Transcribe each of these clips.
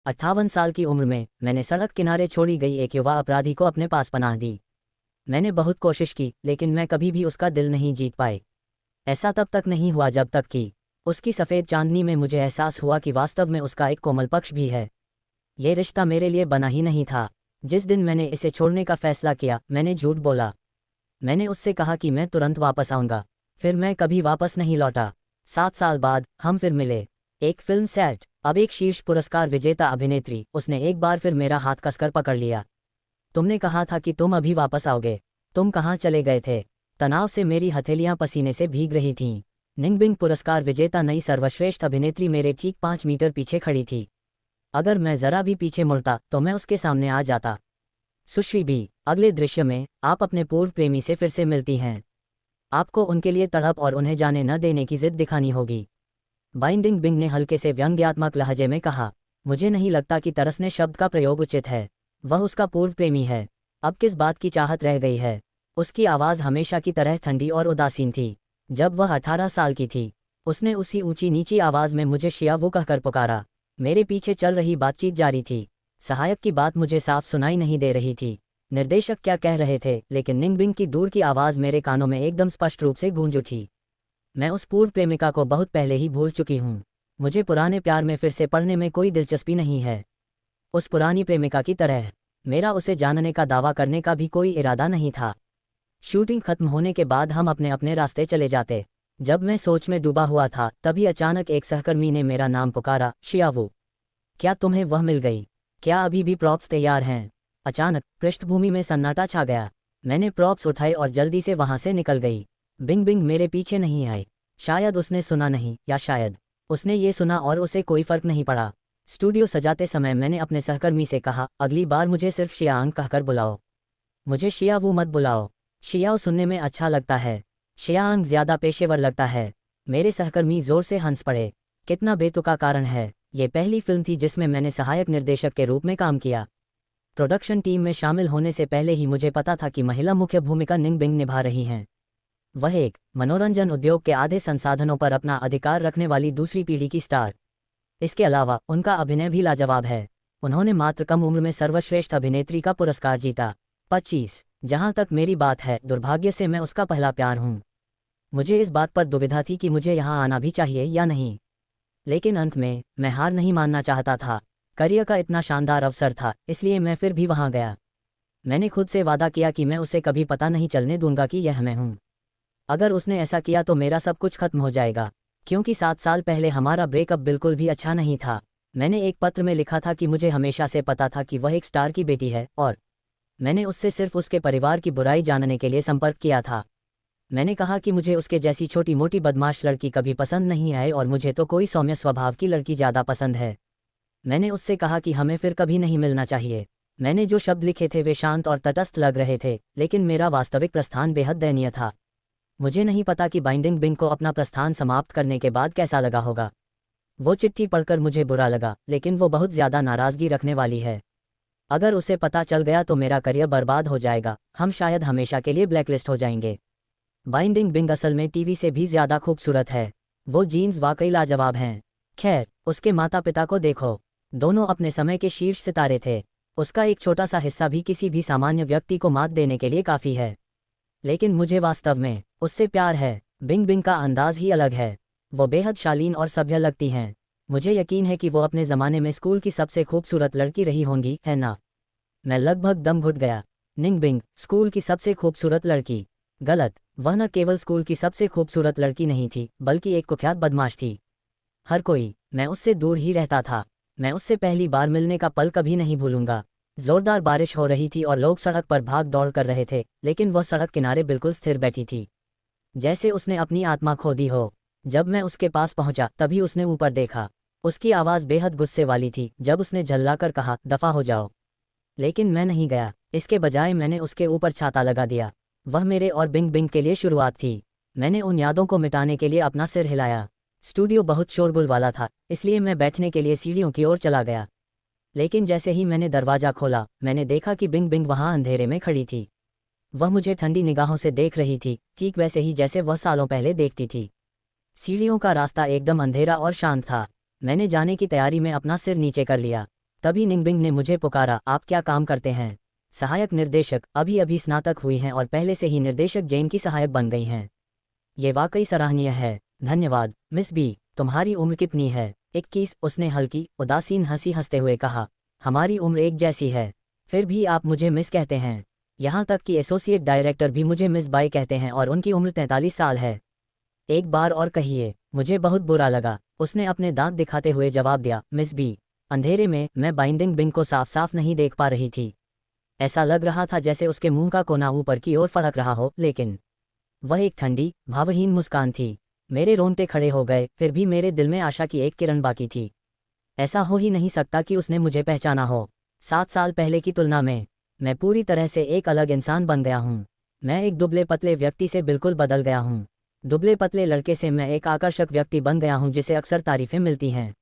58 साल की उम्र में मैंने सड़क किनारे छोड़ी गई एक युवा अपराधी को अपने पास पनाह दी। मैंने बहुत कोशिश की, लेकिन मैं कभी भी उसका दिल नहीं जीत पाई। ऐसा तब तक नहीं हुआ जब तक कि उसकी सफ़ेद चांदनी में मुझे एहसास हुआ कि वास्तव में उसका एक कोमल पक्ष भी है। ये रिश्ता मेरे लिए बना ही नहीं था। जिस दिन मैंने इसे छोड़ने का फैसला किया, मैंने झूठ बोला। मैंने उससे कहा कि मैं तुरंत वापस आऊँगा, फिर मैं कभी वापस नहीं लौटा। 7 साल बाद हम फिर मिले। एक फिल्म सेट, अब एक शीर्ष पुरस्कार विजेता अभिनेत्री। उसने एक बार फिर मेरा हाथ कसकर पकड़ लिया। तुमने कहा था कि तुम अभी वापस आओगे। तुम कहाँ चले गए थे? तनाव से मेरी हथेलियां पसीने से भीग रही थीं। निंगबिंग पुरस्कार विजेता नई सर्वश्रेष्ठ अभिनेत्री मेरे ठीक 5 मीटर पीछे खड़ी थी। अगर मैं जरा भी पीछे मुड़ता तो मैं उसके सामने आ जाता। सुश्री भी, अगले दृश्य में आप अपने पूर्व प्रेमी से फिर से मिलती हैं। आपको उनके लिए तड़प और उन्हें जाने न देने की जिद दिखानी होगी। बाइंडिंग बिंग ने हल्के से व्यंग्यात्मक लहजे में कहा। मुझे नहीं लगता कि तरसने शब्द का प्रयोग उचित है। वह उसका पूर्व प्रेमी है। अब किस बात की चाहत रह गई है? उसकी आवाज़ हमेशा की तरह ठंडी और उदासीन थी। जब वह 18 साल की थी, उसने उसी ऊंची नीची आवाज़ में मुझे शियावू कहकर पुकारा। मेरे पीछे चल रही बातचीत जारी थी। सहायक की बात मुझे साफ सुनाई नहीं दे रही थी। निर्देशक क्या कह रहे थे, लेकिन निंगबिंग की दूर की आवाज़ मेरे कानों में एकदम स्पष्ट रूप से गूंज उठी। मैं उस पूर्व प्रेमिका को बहुत पहले ही भूल चुकी हूँ। मुझे पुराने प्यार में फिर से पड़ने में कोई दिलचस्पी नहीं है। उस पुरानी प्रेमिका की तरह मेरा उसे जानने का दावा करने का भी कोई इरादा नहीं था। शूटिंग खत्म होने के बाद हम अपने अपने रास्ते चले जाते। जब मैं सोच में डूबा हुआ था, तभी अचानक एक सहकर्मी ने मेरा नाम पुकारा, शियावू। क्या तुम्हें वह मिल गई? क्या अभी भी प्रॉप्स तैयार हैं? अचानक पृष्ठभूमि में सन्नाटा छा गया। मैंने प्रॉप्स उठाए और जल्दी से वहां से निकल गई। बिंग बिंग मेरे पीछे नहीं आई। शायद उसने सुना नहीं, या शायद उसने ये सुना और उसे कोई फर्क नहीं पड़ा। स्टूडियो सजाते समय मैंने अपने सहकर्मी से कहा, अगली बार मुझे सिर्फ शियांग कहकर बुलाओ। मुझे शियावू मत बुलाओ। शियाओ सुनने में अच्छा लगता है। शियांग ज्यादा पेशेवर लगता है। मेरे सहकर्मी जोर से हंस पड़े। कितना बेतुका कारण है। ये पहली फिल्म थी जिसमें मैंने सहायक निर्देशक के रूप में काम किया। प्रोडक्शन टीम में शामिल होने से पहले ही मुझे पता था कि महिला मुख्य भूमिका निंगबिंग निभा रही हैं। वह एक मनोरंजन उद्योग के आधे संसाधनों पर अपना अधिकार रखने वाली दूसरी पीढ़ी की स्टार। इसके अलावा उनका अभिनय भी लाजवाब है। उन्होंने मात्र कम उम्र में सर्वश्रेष्ठ अभिनेत्री का पुरस्कार जीता। 25। जहां तक मेरी बात है, दुर्भाग्य से मैं उसका पहला प्यार हूं। मुझे इस बात पर दुविधा थी कि मुझे यहां आना भी चाहिए या नहीं, लेकिन अंत में मैं हार नहीं मानना चाहता था। करियर का इतना शानदार अवसर था, इसलिए मैं फिर भी वहां गया। मैंने खुद से वादा किया कि मैं उसे कभी पता नहीं चलने दूंगा कि यह मैं हूं। अगर उसने ऐसा किया तो मेरा सब कुछ खत्म हो जाएगा, क्योंकि 7 साल पहले हमारा ब्रेकअप बिल्कुल भी अच्छा नहीं था। मैंने एक पत्र में लिखा था कि मुझे हमेशा से पता था कि वह एक स्टार की बेटी है, और मैंने उससे सिर्फ उसके परिवार की बुराई जानने के लिए संपर्क किया था। मैंने कहा कि मुझे उसके जैसी छोटी मोटी बदमाश लड़की कभी पसंद नहीं आई और मुझे तो कोई सौम्य स्वभाव की लड़की ज़्यादा पसंद है। मैंने उससे कहा कि हमें फिर कभी नहीं मिलना चाहिए। मैंने जो शब्द लिखे थे वे शांत और तटस्थ लग रहे थे, लेकिन मेरा वास्तविक प्रस्थान बेहद दयनीय था। मुझे नहीं पता कि बाइंडिंग बिंग को अपना प्रस्थान समाप्त करने के बाद कैसा लगा होगा। वो चिट्ठी पढ़कर मुझे बुरा लगा, लेकिन वो बहुत ज़्यादा नाराज़गी रखने वाली है। अगर उसे पता चल गया तो मेरा करियर बर्बाद हो जाएगा। हम शायद हमेशा के लिए ब्लैकलिस्ट हो जाएंगे। बाइंडिंग बिंग असल में टीवी से भी ज़्यादा खूबसूरत है। वो जीन्स वाकई लाजवाब हैं। खैर, उसके माता पिता को देखो। दोनों अपने समय के शीर्ष सितारे थे। उसका एक छोटा सा हिस्सा भी किसी भी सामान्य व्यक्ति को मात देने के लिए काफ़ी है। लेकिन मुझे वास्तव में उससे प्यार है। बिंग बिंग का अंदाज ही अलग है। वो बेहद शालीन और सभ्य लगती हैं। मुझे यकीन है कि वो अपने ज़माने में स्कूल की सबसे खूबसूरत लड़की रही होंगी, है ना? मैं लगभग दम घुट गया। निंगबिंग स्कूल की सबसे खूबसूरत लड़की? गलत। वह न केवल स्कूल की सबसे खूबसूरत लड़की नहीं थी, बल्कि एक कुख्यात बदमाश थी। हर कोई, मैं उससे दूर ही रहता था। मैं उससे पहली बार मिलने का पल कभी नहीं भूलूंगा। जोरदार बारिश हो रही थी और लोग सड़क पर भाग दौड़ कर रहे थे, लेकिन वह सड़क किनारे बिल्कुल स्थिर बैठी थी, जैसे उसने अपनी आत्मा खो दी हो। जब मैं उसके पास पहुंचा, तभी उसने ऊपर देखा। उसकी आवाज़ बेहद गुस्से वाली थी जब उसने झल्लाकर कहा, दफ़ा हो जाओ। लेकिन मैं नहीं गया। इसके बजाय मैंने उसके ऊपर छाता लगा दिया। वह मेरे और बिंग बिंग के लिए शुरुआत थी। मैंने उन यादों को मिटाने के लिए अपना सिर हिलाया। स्टूडियो बहुत शोरगुल वाला था, इसलिए मैं बैठने के लिए सीढ़ियों की ओर चला गया। लेकिन जैसे ही मैंने दरवाज़ा खोला, मैंने देखा कि बिंग बिंग वहाँ अंधेरे में खड़ी थी। वह मुझे ठंडी निगाहों से देख रही थी, ठीक वैसे ही जैसे वह सालों पहले देखती थी। सीढ़ियों का रास्ता एकदम अंधेरा और शांत था। मैंने जाने की तैयारी में अपना सिर नीचे कर लिया। तभी निंगबिंग ने मुझे पुकारा, आप क्या काम करते हैं? सहायक निर्देशक, अभी अभी स्नातक हुई हैं और पहले से ही निर्देशक जेन की सहायक बन गई हैं। ये वाकई सराहनीय है। धन्यवाद मिस बी। तुम्हारी उम्र कितनी है? 21, उसने हल्की उदासीन हंसी हंसते हुए कहा। हमारी उम्र एक जैसी है, फिर भी आप मुझे मिस कहते हैं। यहाँ तक कि एसोसिएट डायरेक्टर भी मुझे मिस बाई कहते हैं और उनकी उम्र 43 साल है। एक बार और कहिए। मुझे बहुत बुरा लगा, उसने अपने दांत दिखाते हुए जवाब दिया। Miss B. अंधेरे में मैं बाइंडिंग बिंग को साफ साफ नहीं देख पा रही थी। ऐसा लग रहा था जैसे उसके मुंह का कोना ऊपर की ओर फड़क रहा हो, लेकिन वह एक ठंडी भावहीन मुस्कान थी। मेरे रोंगटे खड़े हो गए, फिर भी मेरे दिल में आशा की एक किरण बाकी थी। ऐसा हो ही नहीं सकता कि उसने मुझे पहचाना हो। 7 साल पहले की तुलना में मैं पूरी तरह से एक अलग इंसान बन गया हूँ। मैं एक दुबले पतले व्यक्ति से बिल्कुल बदल गया हूँ। दुबले पतले लड़के से मैं एक आकर्षक व्यक्ति बन गया हूँ जिसे अक्सर तारीफें मिलती हैं।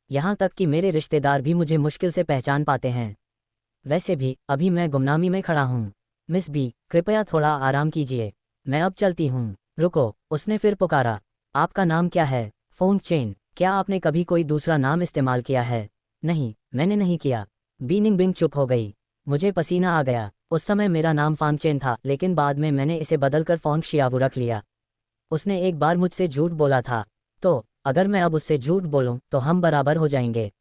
यहाँ तक कि मेरे रिश्तेदार भी मुझे मुश्किल से पहचान पाते हैं। वैसे भी अभी मैं गुमनामी में खड़ा हूँ। मिस बी, कृपया थोड़ा आराम कीजिए, मैं अब चलती हूँ। रुको, उसने फिर पुकारा। आपका नाम क्या है? Fong Chen. क्या आपने कभी कोई दूसरा नाम इस्तेमाल किया है? नहीं, मैंने नहीं किया। बी निंगबिंग चुप हो गई। मुझे पसीना आ गया। उस समय मेरा नाम फांग चेन था, लेकिन बाद में मैंने इसे बदलकर फोंग शियावू रख लिया। उसने एक बार मुझसे झूठ बोला था, तो अगर मैं अब उससे झूठ बोलूं तो हम बराबर हो जाएंगे।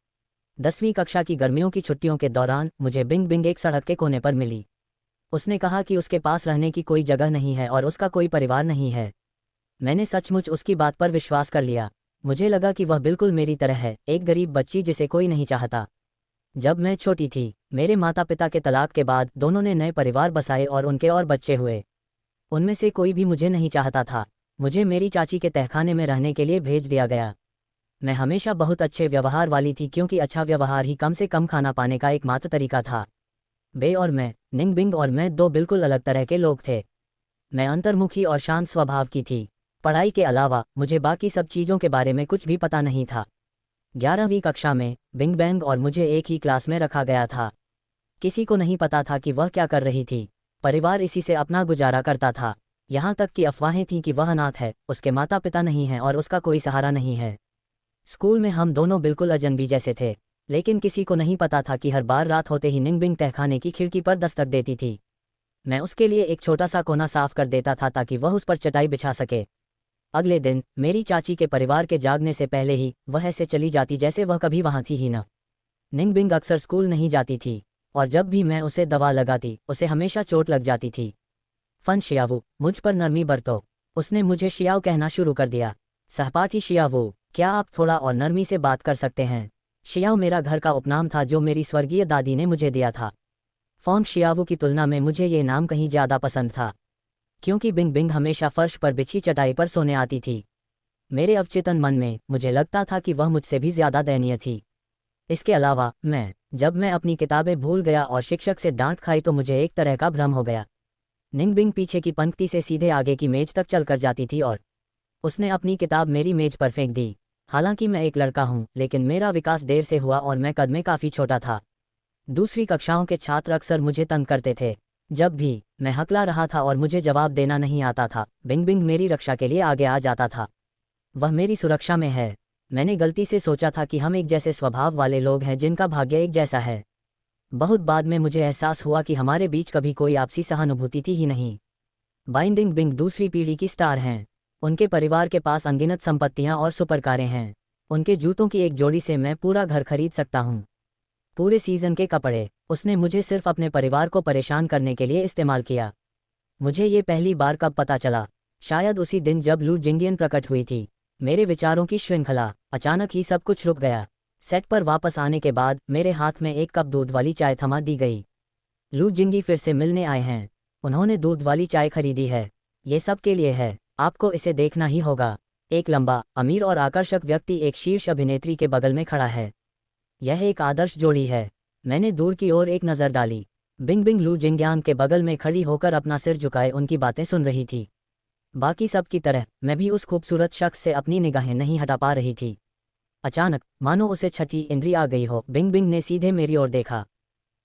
10वीं कक्षा की गर्मियों की छुट्टियों के दौरान मुझे बिंग बिंग एक सड़क के कोने पर मिली। उसने कहा कि उसके पास रहने की कोई जगह नहीं है और उसका कोई परिवार नहीं है। मैंने सचमुच उसकी बात पर विश्वास कर लिया। मुझे लगा कि वह बिल्कुल मेरी तरह है, एक गरीब बच्ची जिसे कोई नहीं चाहता। जब मैं छोटी थी, मेरे माता पिता के तलाक के बाद दोनों ने नए परिवार बसाए और उनके और बच्चे हुए। उनमें से कोई भी मुझे नहीं चाहता था। मुझे मेरी चाची के तहखाने में रहने के लिए भेज दिया गया। मैं हमेशा बहुत अच्छे व्यवहार वाली थी, क्योंकि अच्छा व्यवहार ही कम से कम खाना पाने का एकमात्र तरीका था। बे और मैं, निंगबिंग और मैं, दो बिल्कुल अलग तरह के लोग थे। मैं अंतर्मुखी और शांत स्वभाव की थी। पढ़ाई के अलावा मुझे बाकी सब चीज़ों के बारे में कुछ भी पता नहीं था। 11वीं कक्षा में बिंग बैंग और मुझे एक ही क्लास में रखा गया था। किसी को नहीं पता था कि वह क्या कर रही थी। परिवार इसी से अपना गुजारा करता था। यहाँ तक कि अफवाहें थीं कि वह अनाथ है, उसके माता पिता नहीं हैं और उसका कोई सहारा नहीं है। स्कूल में हम दोनों बिल्कुल अजनबी जैसे थे, लेकिन किसी को नहीं पता था कि हर बार रात होते ही निंगबिंग तहखाने की खिड़की पर दस्तक देती थी। मैं उसके लिए एक छोटा सा कोना साफ कर देता था ताकि वह उस पर चटाई बिछा सके। अगले दिन मेरी चाची के परिवार के जागने से पहले ही वह ऐसे चली जाती जैसे वह कभी वहाँ थी ही न। निंगबिंग अक्सर स्कूल नहीं जाती थी, और जब भी मैं उसे दवा लगाती उसे हमेशा चोट लग जाती थी। फन शियावू, मुझ पर नरमी बरतो। उसने मुझे शियाव कहना शुरू कर दिया। सहपाठी शियावू, क्या आप थोड़ा और नरमी से बात कर सकते हैं? शियाव मेरा घर का उपनाम था जो मेरी स्वर्गीय दादी ने मुझे दिया था। फोंग शियावू की तुलना में मुझे ये नाम कहीं ज़्यादा पसंद था, क्योंकि बिंग बिंग हमेशा फर्श पर बिछी चटाई पर सोने आती थी। मेरे अवचेतन मन में मुझे लगता था कि वह मुझसे भी ज़्यादा दयनीय थी। इसके अलावा जब मैं अपनी किताबें भूल गया और शिक्षक से डांट खाई तो मुझे एक तरह का भ्रम हो गया। निंगबिंग पीछे की पंक्ति से सीधे आगे की मेज तक चलकर जाती थी और उसने अपनी किताब मेरी मेज पर फेंक दी। हालांकि मैं एक लड़का हूँ, लेकिन मेरा विकास देर से हुआ और मैं कद में काफ़ी छोटा था। दूसरी कक्षाओं के छात्र अक्सर मुझे तंग करते थे। जब भी मैं हकला रहा था और मुझे जवाब देना नहीं आता था, बिंग बिंग मेरी रक्षा के लिए आगे आ जाता था। वह मेरी सुरक्षा में है। मैंने गलती से सोचा था कि हम एक जैसे स्वभाव वाले लोग हैं जिनका भाग्य एक जैसा है। बहुत बाद में मुझे एहसास हुआ कि हमारे बीच कभी कोई आपसी सहानुभूति थी ही नहीं। बाइंडिंग बिंग दूसरी पीढ़ी की स्टार हैं। उनके परिवार के पास अनगिनत संपत्तियां और सुपरकारें हैं। उनके जूतों की एक जोड़ी से मैं पूरा घर खरीद सकता हूँ। पूरे सीजन के कपड़े उसने मुझे सिर्फ अपने परिवार को परेशान करने के लिए इस्तेमाल किया। मुझे ये पहली बार कब पता चला? शायद उसी दिन जब लू जिंगियन प्रकट हुई थी। मेरे विचारों की श्रृंखला, अचानक ही सब कुछ रुक गया। सेट पर वापस आने के बाद मेरे हाथ में एक कप दूध वाली चाय थमा दी गई। लू जिंगी फिर से मिलने आए हैं। उन्होंने दूध वाली चाय खरीदी है। ये सब के लिए है, आपको इसे देखना ही होगा। एक लंबा, अमीर और आकर्षक व्यक्ति एक शीर्ष अभिनेत्री के बगल में खड़ा है। यह एक आदर्श जोड़ी है। मैंने दूर की ओर एक नज़र डाली। बिंग बिंग लू जिंग्यांग के बगल में खड़ी होकर अपना सिर झुकाए उनकी बातें सुन रही थी। बाकी सब की तरह मैं भी उस खूबसूरत शख्स से अपनी निगाहें नहीं हटा पा रही थी। अचानक, मानो उसे छठी इंद्री आ गई हो, बिंग बिंग ने सीधे मेरी ओर देखा।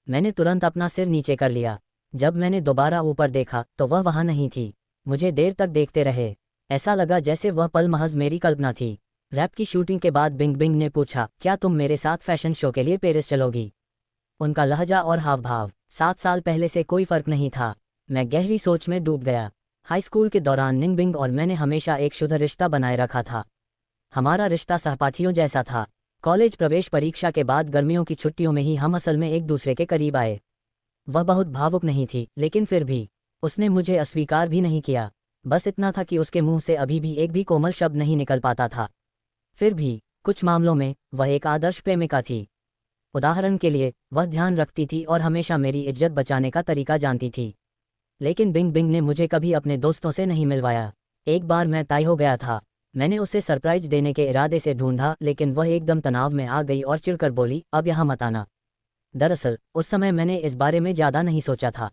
मैंने तुरंत अपना सिर नीचे कर लिया। जब मैंने दोबारा ऊपर देखा तो वह वहाँ नहीं थी। मुझे देर तक देखते रहे। ऐसा लगा जैसे वह पल महज मेरी कल्पना थी। रैप की शूटिंग के बाद बिंग बिंग ने पूछा, क्या तुम मेरे साथ फैशन शो के लिए पेरिस चलोगी? उनका लहजा और हाव भाव 7 साल पहले से कोई फर्क नहीं था। मैं गहरी सोच में डूब गया। हाई स्कूल के दौरान निंगबिंग और मैंने हमेशा एक शुद्ध रिश्ता बनाए रखा था। हमारा रिश्ता सहपाठियों जैसा था। कॉलेज प्रवेश परीक्षा के बाद गर्मियों की छुट्टियों में ही हम असल में एक दूसरे के करीब आए। वह बहुत भावुक नहीं थी, लेकिन फिर भी उसने मुझे अस्वीकार भी नहीं किया। बस इतना था कि उसके मुंह से अभी भी एक भी कोमल शब्द नहीं निकल पाता था। फिर भी कुछ मामलों में वह एक आदर्श प्रेमिका थी। उदाहरण के लिए, वह ध्यान रखती थी और हमेशा मेरी इज्जत बचाने का तरीका जानती थी। लेकिन बिंग बिंग ने मुझे कभी अपने दोस्तों से नहीं मिलवाया। एक बार मैं तय हो गया था। मैंने उसे सरप्राइज देने के इरादे से ढूंढा, लेकिन वह एकदम तनाव में आ गई और चिढ़कर बोली, अब यहाँ मत आना। दरअसल उस समय मैंने इस बारे में ज़्यादा नहीं सोचा था।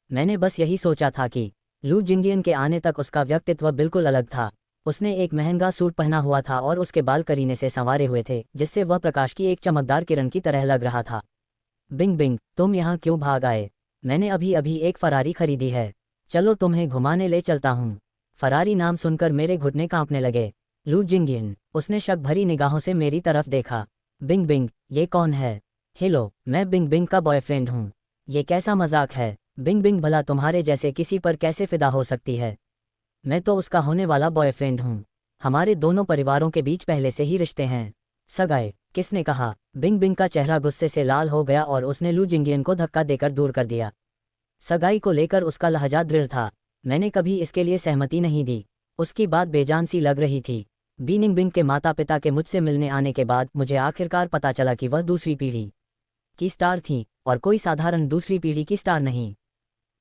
मैंने बस यही सोचा था कि लू जिंगियन के आने तक उसका व्यक्तित्व बिल्कुल अलग था। उसने एक महंगा सूट पहना हुआ था और उसके बाल करीने से संवारे हुए थे, जिससे वह प्रकाश की एक चमकदार किरण की तरह लग रहा था। बिंग बिंग, तुम यहाँ क्यों भाग आए? मैंने अभी अभी एक फरारी खरीदी है। चलो तुम्हें घुमाने ले चलता हूँ। फरारी नाम सुनकर मेरे घुटने कांपने लगे। लू जिंगियन, उसने शक भरी निगाहों से मेरी तरफ देखा। बिंग बिंग, ये कौन है? हेलो, मैं बिंग बिंग का बॉयफ्रेंड हूँ। ये कैसा मजाक है? बिंग बिंग, भला तुम्हारे जैसे किसी पर कैसे फिदा हो सकती है? मैं तो उसका होने वाला बॉयफ्रेंड हूँ। हमारे दोनों परिवारों के बीच पहले से ही रिश्ते हैं। सगाई? किसने कहा? बिंग बिंग का चेहरा गुस्से से लाल हो गया और उसने लू जिंगियन को धक्का देकर दूर कर दिया। सगाई को लेकर उसका लहजा दृढ़ था। मैंने कभी इसके लिए सहमति नहीं दी। उसकी बात बेजान सी लग रही थी। बीनिंग बिंग के माता पिता के मुझसे मिलने आने के बाद मुझे आखिरकार पता चला कि वह दूसरी पीढ़ी की स्टार थी, और कोई साधारण दूसरी पीढ़ी की स्टार नहीं।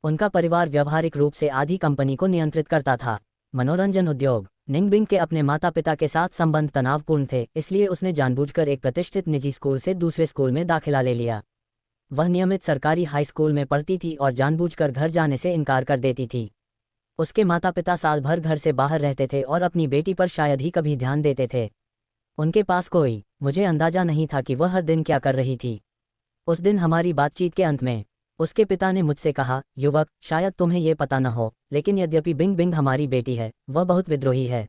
उनका परिवार व्यावहारिक रूप से आधी कंपनी को नियंत्रित करता था। मनोरंजन उद्योग। निंगबिंग के अपने माता पिता के साथ संबंध तनावपूर्ण थे, इसलिए उसने जानबूझकर एक प्रतिष्ठित निजी स्कूल से दूसरे स्कूल में दाखिला ले लिया। वह नियमित सरकारी हाई स्कूल में पढ़ती थी और जानबूझकर घर जाने से इनकार कर देती थी। उसके माता पिता साल भर घर से बाहर रहते थे और अपनी बेटी पर शायद ही कभी ध्यान देते थे। उनके पास कोई मुझे अंदाजा नहीं था कि वह हर दिन क्या कर रही थी। उस दिन हमारी बातचीत के अंत में उसके पिता ने मुझसे कहा, युवक, शायद तुम्हें ये पता न हो, लेकिन यद्यपि बिंग बिंग हमारी बेटी है, वह बहुत विद्रोही है।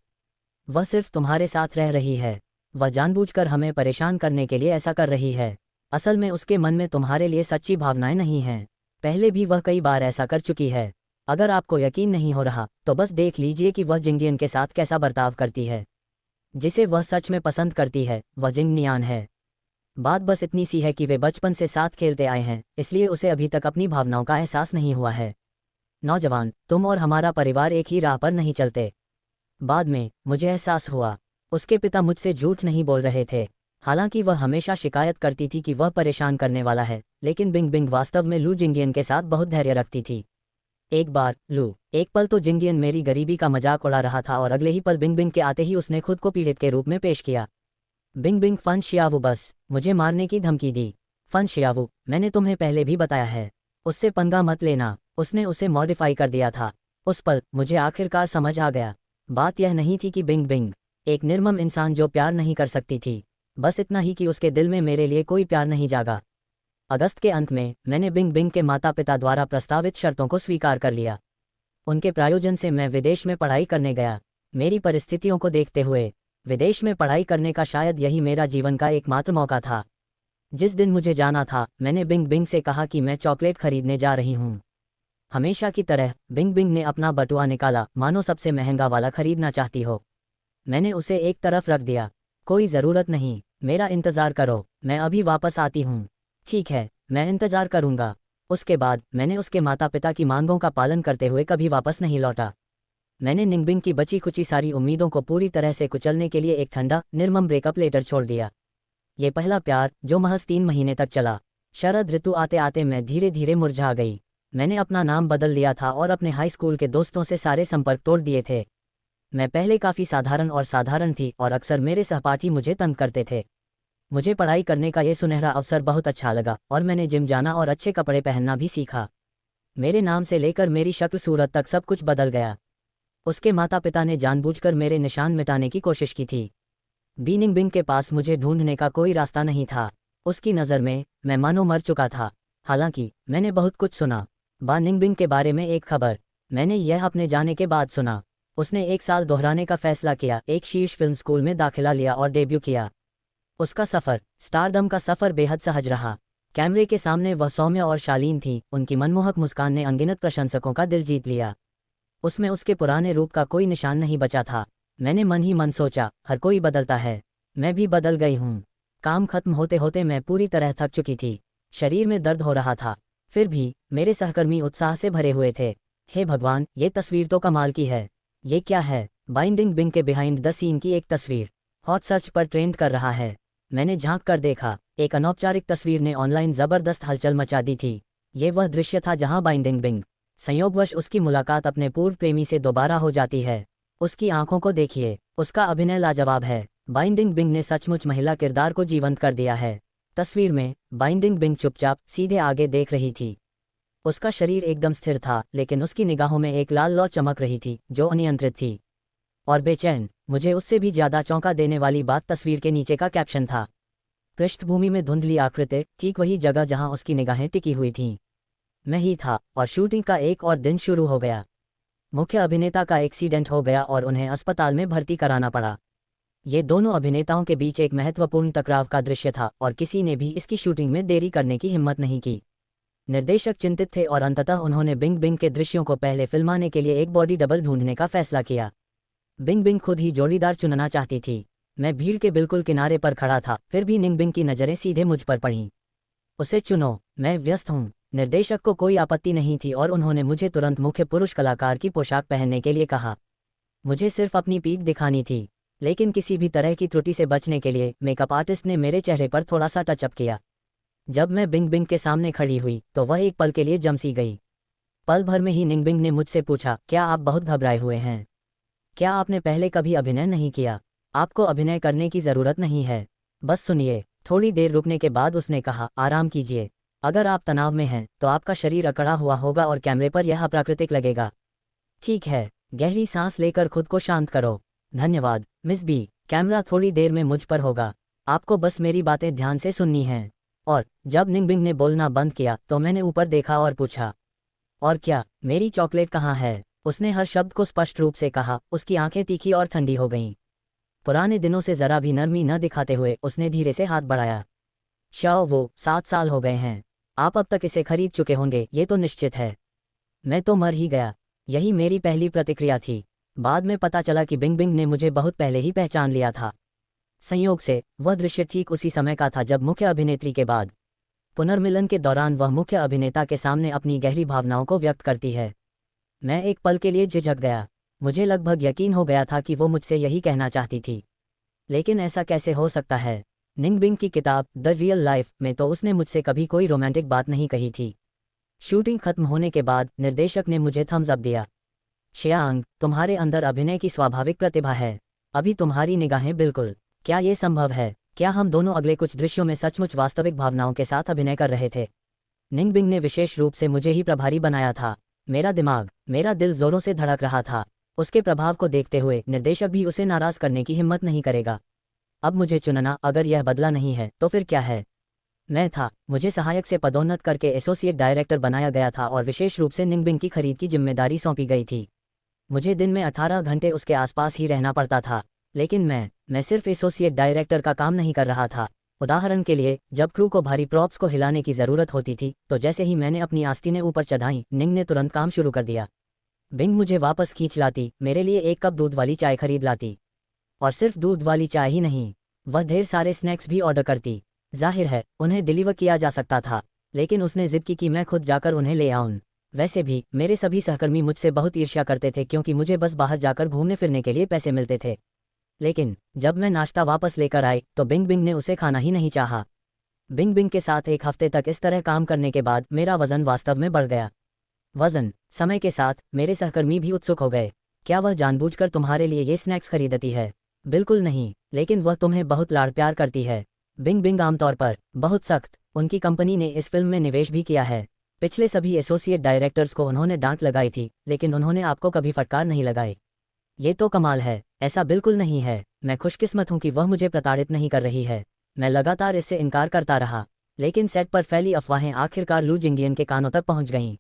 वह सिर्फ तुम्हारे साथ रह रही है। वह जानबूझकर हमें परेशान करने के लिए ऐसा कर रही है। असल में उसके मन में तुम्हारे लिए सच्ची भावनाएं नहीं हैं। पहले भी वह कई बार ऐसा कर चुकी है। अगर आपको यकीन नहीं हो रहा तो बस देख लीजिए कि वह जिंगियन के साथ कैसा बर्ताव करती है। जिसे वह सच में पसंद करती है वह जिंगनियान है। बात बस इतनी सी है कि वे बचपन से साथ खेलते आए हैं, इसलिए उसे अभी तक अपनी भावनाओं का एहसास नहीं हुआ है। नौजवान, तुम और हमारा परिवार एक ही राह पर नहीं चलते। बाद में मुझे एहसास हुआ उसके पिता मुझसे झूठ नहीं बोल रहे थे। हालांकि वह हमेशा शिकायत करती थी कि वह परेशान करने वाला है, लेकिन बिंग बिंग वास्तव में लू जिंगियन के साथ बहुत धैर्य रखती थी। एक पल तो जिंगियन मेरी गरीबी का मजाक उड़ा रहा था और अगले ही पल बिंग बिंग के आते ही उसने खुद को पीड़ित के रूप में पेश किया। बिंग बिंग, फन शियावू, बस मुझे मारने की धमकी दी। फन शियावू, मैंने तुम्हें पहले भी बताया है, उससे पंगा मत लेना। उसने उसे मॉडिफाई कर दिया था। उस पल मुझे आखिरकार समझ आ गया। बात यह नहीं थी कि बिंग बिंग एक निर्मम इंसान जो प्यार नहीं कर सकती थी, बस इतना ही कि उसके दिल में मेरे लिए कोई प्यार नहीं जागा। अगस्त के अंत में मैंने बिंग बिंग के माता पिता द्वारा प्रस्तावित शर्तों को स्वीकार कर लिया। उनके प्रायोजन से मैं विदेश में पढ़ाई करने गया। मेरी परिस्थितियों को देखते हुए विदेश में पढ़ाई करने का शायद यही मेरा जीवन का एकमात्र मौका था। जिस दिन मुझे जाना था, मैंने बिंग बिंग से कहा कि मैं चॉकलेट खरीदने जा रही हूँ। हमेशा की तरह बिंग बिंग ने अपना बटुआ निकाला, मानो सबसे महंगा वाला खरीदना चाहती हो। मैंने उसे एक तरफ रख दिया। कोई ज़रूरत नहीं, मेरा इंतज़ार करो, मैं अभी वापस आती हूँ। ठीक है, मैं इंतज़ार करूँगा। उसके बाद मैंने उसके माता पिता की मांगों का पालन करते हुए कभी वापस नहीं लौटा। मैंने निंगबिंग की बची खुची सारी उम्मीदों को पूरी तरह से कुचलने के लिए एक ठंडा, निर्मम ब्रेकअप लेटर छोड़ दिया। ये पहला प्यार जो महज 3 महीने तक चला। शरद ऋतु आते आते मैं धीरे धीरे मुरझा गई। मैंने अपना नाम बदल लिया था और अपने हाई स्कूल के दोस्तों से सारे संपर्क तोड़ दिए थे। मैं पहले काफ़ी साधारण थी और अक्सर मेरे सहपाठी मुझे तंग करते थे। मुझे पढ़ाई करने का ये सुनहरा अवसर बहुत अच्छा लगा और मैंने जिम जाना और अच्छे कपड़े पहनना भी सीखा। मेरे नाम से लेकर मेरी शक्ल सूरत तक सब कुछ बदल गया। उसके माता पिता ने जानबूझकर मेरे निशान मिटाने की कोशिश की थी। बीनिंग बिंग के पास मुझे ढूंढने का कोई रास्ता नहीं था। उसकी नज़र में मैं मानो मर चुका था। हालांकि मैंने बहुत कुछ सुना। बा निंगबिंग के बारे में एक खबर मैंने यह अपने जाने के बाद सुना। उसने 1 साल दोहराने का फैसला किया, एक शीर्ष फिल्म स्कूल में दाखिला लिया और डेब्यू किया। उसका सफ़र, स्टारडम का सफ़र बेहद सहज रहा। कैमरे के सामने वह सौम्य और शालीन थी, उनकी मनमोहक मुस्कान ने अनगिनत प्रशंसकों का दिल जीत लिया। उसमें उसके पुराने रूप का कोई निशान नहीं बचा था। मैंने मन ही मन सोचा, हर कोई बदलता है, मैं भी बदल गई हूँ। काम खत्म होते होते मैं पूरी तरह थक चुकी थी, शरीर में दर्द हो रहा था। फिर भी मेरे सहकर्मी उत्साह से भरे हुए थे। हे भगवान, ये तस्वीर तो कमाल की है। ये क्या है? बाइंडिंग बिंग के बिहाइंड द सीन की एक तस्वीर हॉट सर्च पर ट्रेंड कर रहा है। मैंने झांक कर देखा, एक अनौपचारिक तस्वीर ने ऑनलाइन जबरदस्त हलचल मचा दी थी। ये वह दृश्य था जहां बाइंडिंग बिंग संयोगवश उसकी मुलाकात अपने पूर्व प्रेमी से दोबारा हो जाती है। उसकी आंखों को देखिए, उसका अभिनय लाजवाब है। बाइंडिंग बिंग ने सचमुच महिला किरदार को जीवंत कर दिया है। तस्वीर में बाइंडिंग बिंग चुपचाप सीधे आगे देख रही थी। उसका शरीर एकदम स्थिर था, लेकिन उसकी निगाहों में एक लाल लौ चमक रही थी जो अनियंत्रित थी और बेचैन। मुझे उससे भी ज्यादा चौंका देने वाली बात तस्वीर के नीचे का कैप्शन था। पृष्ठभूमि में धुंधली आकृति, ठीक वही जगह जहां उसकी निगाहें टिकी हुई थीं। मैं ही था, और शूटिंग का एक और दिन शुरू हो गया। मुख्य अभिनेता का एक्सीडेंट हो गया और उन्हें अस्पताल में भर्ती कराना पड़ा। ये दोनों अभिनेताओं के बीच एक महत्वपूर्ण टकराव का दृश्य था और किसी ने भी इसकी शूटिंग में देरी करने की हिम्मत नहीं की। निर्देशक चिंतित थे और अंततः उन्होंने बिंग बिंग के दृश्यों को पहले फिल्माने के लिए एक बॉडी डबल ढूंढने का फैसला किया। बिंग बिंग खुद ही जोड़ीदार चुनना चाहती थी। मैं भीड़ के बिल्कुल किनारे पर खड़ा था, फिर भी निंग बिंग की नज़रें सीधे मुझ पर पड़ीं। उसे चुनो, मैं व्यस्त हूँ। निर्देशक को कोई आपत्ति नहीं थी और उन्होंने मुझे तुरंत मुख्य पुरुष कलाकार की पोशाक पहनने के लिए कहा। मुझे सिर्फ अपनी पीठ दिखानी थी, लेकिन किसी भी तरह की त्रुटि से बचने के लिए मेकअप आर्टिस्ट ने मेरे चेहरे पर थोड़ा सा टचअप किया। जब मैं बिंग बिंग के सामने खड़ी हुई तो वह एक पल के लिए जम सी गई। पल भर में ही निंग बिंग ने मुझसे पूछा, क्या आप बहुत घबराए हुए हैं? क्या आपने पहले कभी अभिनय नहीं किया? आपको अभिनय करने की ज़रूरत नहीं है, बस सुनिए। थोड़ी देर रुकने के बाद उसने कहा, आराम कीजिए। अगर आप तनाव में हैं तो आपका शरीर अकड़ा हुआ होगा और कैमरे पर यह अप्राकृतिक लगेगा। ठीक है, गहरी सांस लेकर खुद को शांत करो। धन्यवाद मिस बी। कैमरा थोड़ी देर में मुझ पर होगा, आपको बस मेरी बातें ध्यान से सुननी हैं। और जब निंग बिंग ने बोलना बंद किया तो मैंने ऊपर देखा और पूछा, और क्या, मेरी चॉकलेट कहाँ है? उसने हर शब्द को स्पष्ट रूप से कहा, उसकी आंखें तीखी और ठंडी हो गईं। पुराने दिनों से जरा भी नरमी न दिखाते हुए उसने धीरे से हाथ बढ़ाया। वो 7 साल हो गए हैं। आप अब तक इसे खरीद चुके होंगे, ये तो निश्चित है। मैं तो मर ही गया। यही मेरी पहली प्रतिक्रिया थी। बाद में पता चला कि बिंग बिंग ने मुझे बहुत पहले ही पहचान लिया था। संयोग से वह दृश्य ठीक उसी समय का था जब मुख्य अभिनेत्री के बाद पुनर्मिलन के दौरान वह मुख्य अभिनेता के सामने अपनी गहरी भावनाओं को व्यक्त करती है। मैं एक पल के लिए झिझक गया। मुझे लगभग यकीन हो गया था कि वो मुझसे यही कहना चाहती थी, लेकिन ऐसा कैसे हो सकता है? निंग बिंग की किताब द रियल लाइफ में तो उसने मुझसे कभी कोई रोमांटिक बात नहीं कही थी। शूटिंग खत्म होने के बाद निर्देशक ने मुझे थम्स अप दिया। श्यांग, तुम्हारे अंदर अभिनय की स्वाभाविक प्रतिभा है। अभी तुम्हारी निगाहें बिल्कुल। क्या ये संभव है? क्या हम दोनों अगले कुछ दृश्यों में सचमुच वास्तविक भावनाओं के साथ अभिनय कर रहे थे? निंग बिंग ने विशेष रूप से मुझे ही प्रभारी बनाया था। मेरा दिमाग, मेरा दिल जोरों से धड़क रहा था। उसके प्रभाव को देखते हुए निर्देशक भी उसे नाराज करने की हिम्मत नहीं करेगा। अब मुझे चुनना, अगर यह बदला नहीं है तो फिर क्या है? मैं था, मुझे सहायक से पदोन्नत करके एसोसिएट डायरेक्टर बनाया गया था और विशेष रूप से निंग बिंग की खरीद की जिम्मेदारी सौंपी गई थी। मुझे दिन में 18 घंटे उसके आसपास ही रहना पड़ता था, लेकिन मैं सिर्फ एसोसिएट डायरेक्टर का काम नहीं कर रहा था। उदाहरण के लिए, जब क्रू को भारी प्रॉप्स को हिलाने की ज़रूरत होती थी तो जैसे ही मैंने अपनी आस्तीनें ऊपर चढ़ाई, निंग ने तुरंत काम शुरू कर दिया। बिंग मुझे वापस खींच लाती, मेरे लिए एक कप दूध वाली चाय खरीद लाती। और सिर्फ दूध वाली चाय ही नहीं, वह ढेर सारे स्नैक्स भी ऑर्डर करती। जाहिर है उन्हें डिलीवर किया जा सकता था, लेकिन उसने जिद की कि मैं खुद जाकर उन्हें ले आऊं। वैसे भी मेरे सभी सहकर्मी मुझसे बहुत ईर्ष्या करते थे क्योंकि मुझे बस बाहर जाकर घूमने फिरने के लिए पैसे मिलते थे। लेकिन जब मैं नाश्ता वापस लेकर आई तो बिंग बिंग ने उसे खाना ही नहीं चाहा। बिंग बिंग के साथ एक हफ्ते तक इस तरह काम करने के बाद मेरा वजन वास्तव में बढ़ गया। वजन, समय के साथ मेरे सहकर्मी भी उत्सुक हो गए। क्या वह जानबूझकर तुम्हारे लिए ये स्नैक्स खरीदती है? बिल्कुल नहीं, लेकिन वह तुम्हें बहुत लाड़ प्यार करती है। बिंग बिंग आमतौर पर बहुत सख्त। उनकी कंपनी ने इस फिल्म में निवेश भी किया है। पिछले सभी एसोसिएट डायरेक्टर्स को उन्होंने डांट लगाई थी, लेकिन उन्होंने आपको कभी फटकार नहीं लगाई। ये तो कमाल है। ऐसा बिल्कुल नहीं है। मैं खुशकिस्मत हूं कि वह मुझे प्रताड़ित नहीं कर रही है। मैं लगातार इससे इनकार करता रहा, लेकिन सेट पर फैली अफवाहें आखिरकार लू जिंगियन के कानों तक पहुंच गईं।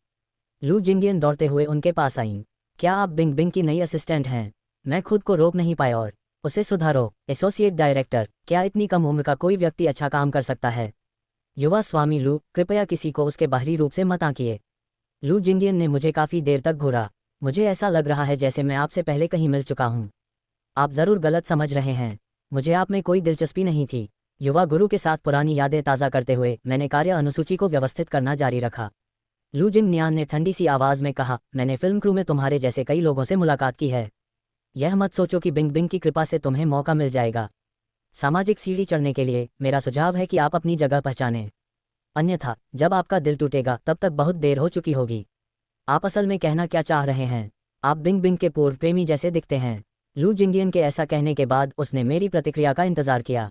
लू जिंगियन दौड़ते हुए उनके पास आईं। क्या आप बिंग बिंग की नई असिस्टेंट हैं? मैं खुद को रोक नहीं पाया और उसे सुधारो। एसोसिएट डायरेक्टर, क्या इतनी कम उम्र का कोई व्यक्ति अच्छा काम कर सकता है? युवा स्वामी लू, कृपया किसी को उसके बाहरी रूप से मत आंकिए। लू जिंगियन ने मुझे काफ़ी देर तक घूरा। मुझे ऐसा लग रहा है जैसे मैं आपसे पहले कहीं मिल चुका हूँ। आप ज़रूर गलत समझ रहे हैं। मुझे आप में कोई दिलचस्पी नहीं थी। युवा गुरु के साथ पुरानी यादें ताज़ा करते हुए मैंने कार्य अनुसूची को व्यवस्थित करना जारी रखा। लू जिंगनियान ने ठंडी सी आवाज़ में कहा, मैंने फिल्म क्रू में तुम्हारे जैसे कई लोगों से मुलाकात की है। यह मत सोचो कि बिंग बिंग की कृपा से तुम्हें मौका मिल जाएगा। सामाजिक सीढ़ी चढ़ने के लिए मेरा सुझाव है कि आप अपनी जगह पहचानें। अन्यथा जब आपका दिल टूटेगा तब तक बहुत देर हो चुकी होगी। आप असल में कहना क्या चाह रहे हैं? आप बिंग बिंग के पूर्व प्रेमी जैसे दिखते हैं। लू जिंगियन के ऐसा कहने के बाद उसने मेरी प्रतिक्रिया का इंतजार किया।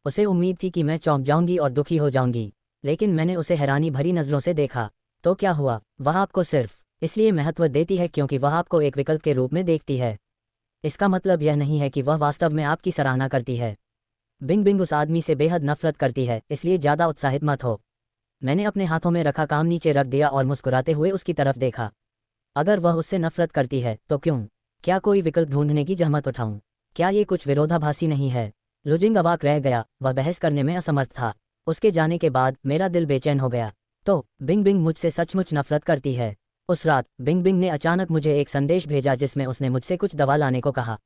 उसे उम्मीद थी कि मैं चौंक जाऊंगी और दुखी हो जाऊंगी, लेकिन मैंने उसे हैरानी भरी नज़रों से देखा। तो क्या हुआ? वह आपको सिर्फ इसलिए महत्व देती है क्योंकि वह आपको एक विकल्प के रूप में देखती है। इसका मतलब यह नहीं है कि वह वास्तव में आपकी सराहना करती है। बिंग बिंग उस आदमी से बेहद नफरत करती है, इसलिए ज़्यादा उत्साहित मत हो। मैंने अपने हाथों में रखा काम नीचे रख दिया और मुस्कुराते हुए उसकी तरफ देखा। अगर वह उससे नफरत करती है तो क्यों? क्या कोई विकल्प ढूंढने की जहमत उठाऊं? क्या ये कुछ विरोधाभासी नहीं है? लुजिंग अवाक रह गया, वह बहस करने में असमर्थ था। उसके जाने के बाद मेरा दिल बेचैन हो गया। तो बिंग बिंग मुझसे सचमुच नफरत करती है? उस रात बिंग बिंग ने अचानक मुझे एक संदेश भेजा जिसमें उसने मुझसे कुछ दवा लाने को कहा।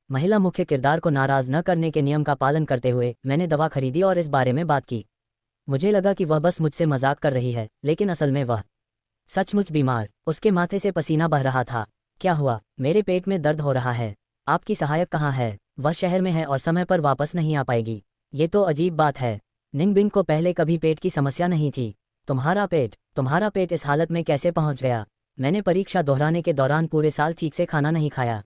महिला मुख्य किरदार को नाराज न करने के नियम का पालन करते हुए मैंने दवा खरीदी और इस बारे में बात की। मुझे लगा कि वह बस मुझसे मजाक कर रही है, लेकिन असल में वह सचमुच बीमार। उसके माथे से पसीना बह रहा था। क्या हुआ? मेरे पेट में दर्द हो रहा है। आपकी सहायक कहाँ है? वह शहर में है और समय पर वापस नहीं आ पाएगी। ये तो अजीब बात है। निंग बिंग को पहले कभी पेट की समस्या नहीं थी। तुम्हारा पेट इस हालत में कैसे पहुंच गया? मैंने परीक्षा दोहराने के दौरान पूरे साल ठीक से खाना नहीं खाया।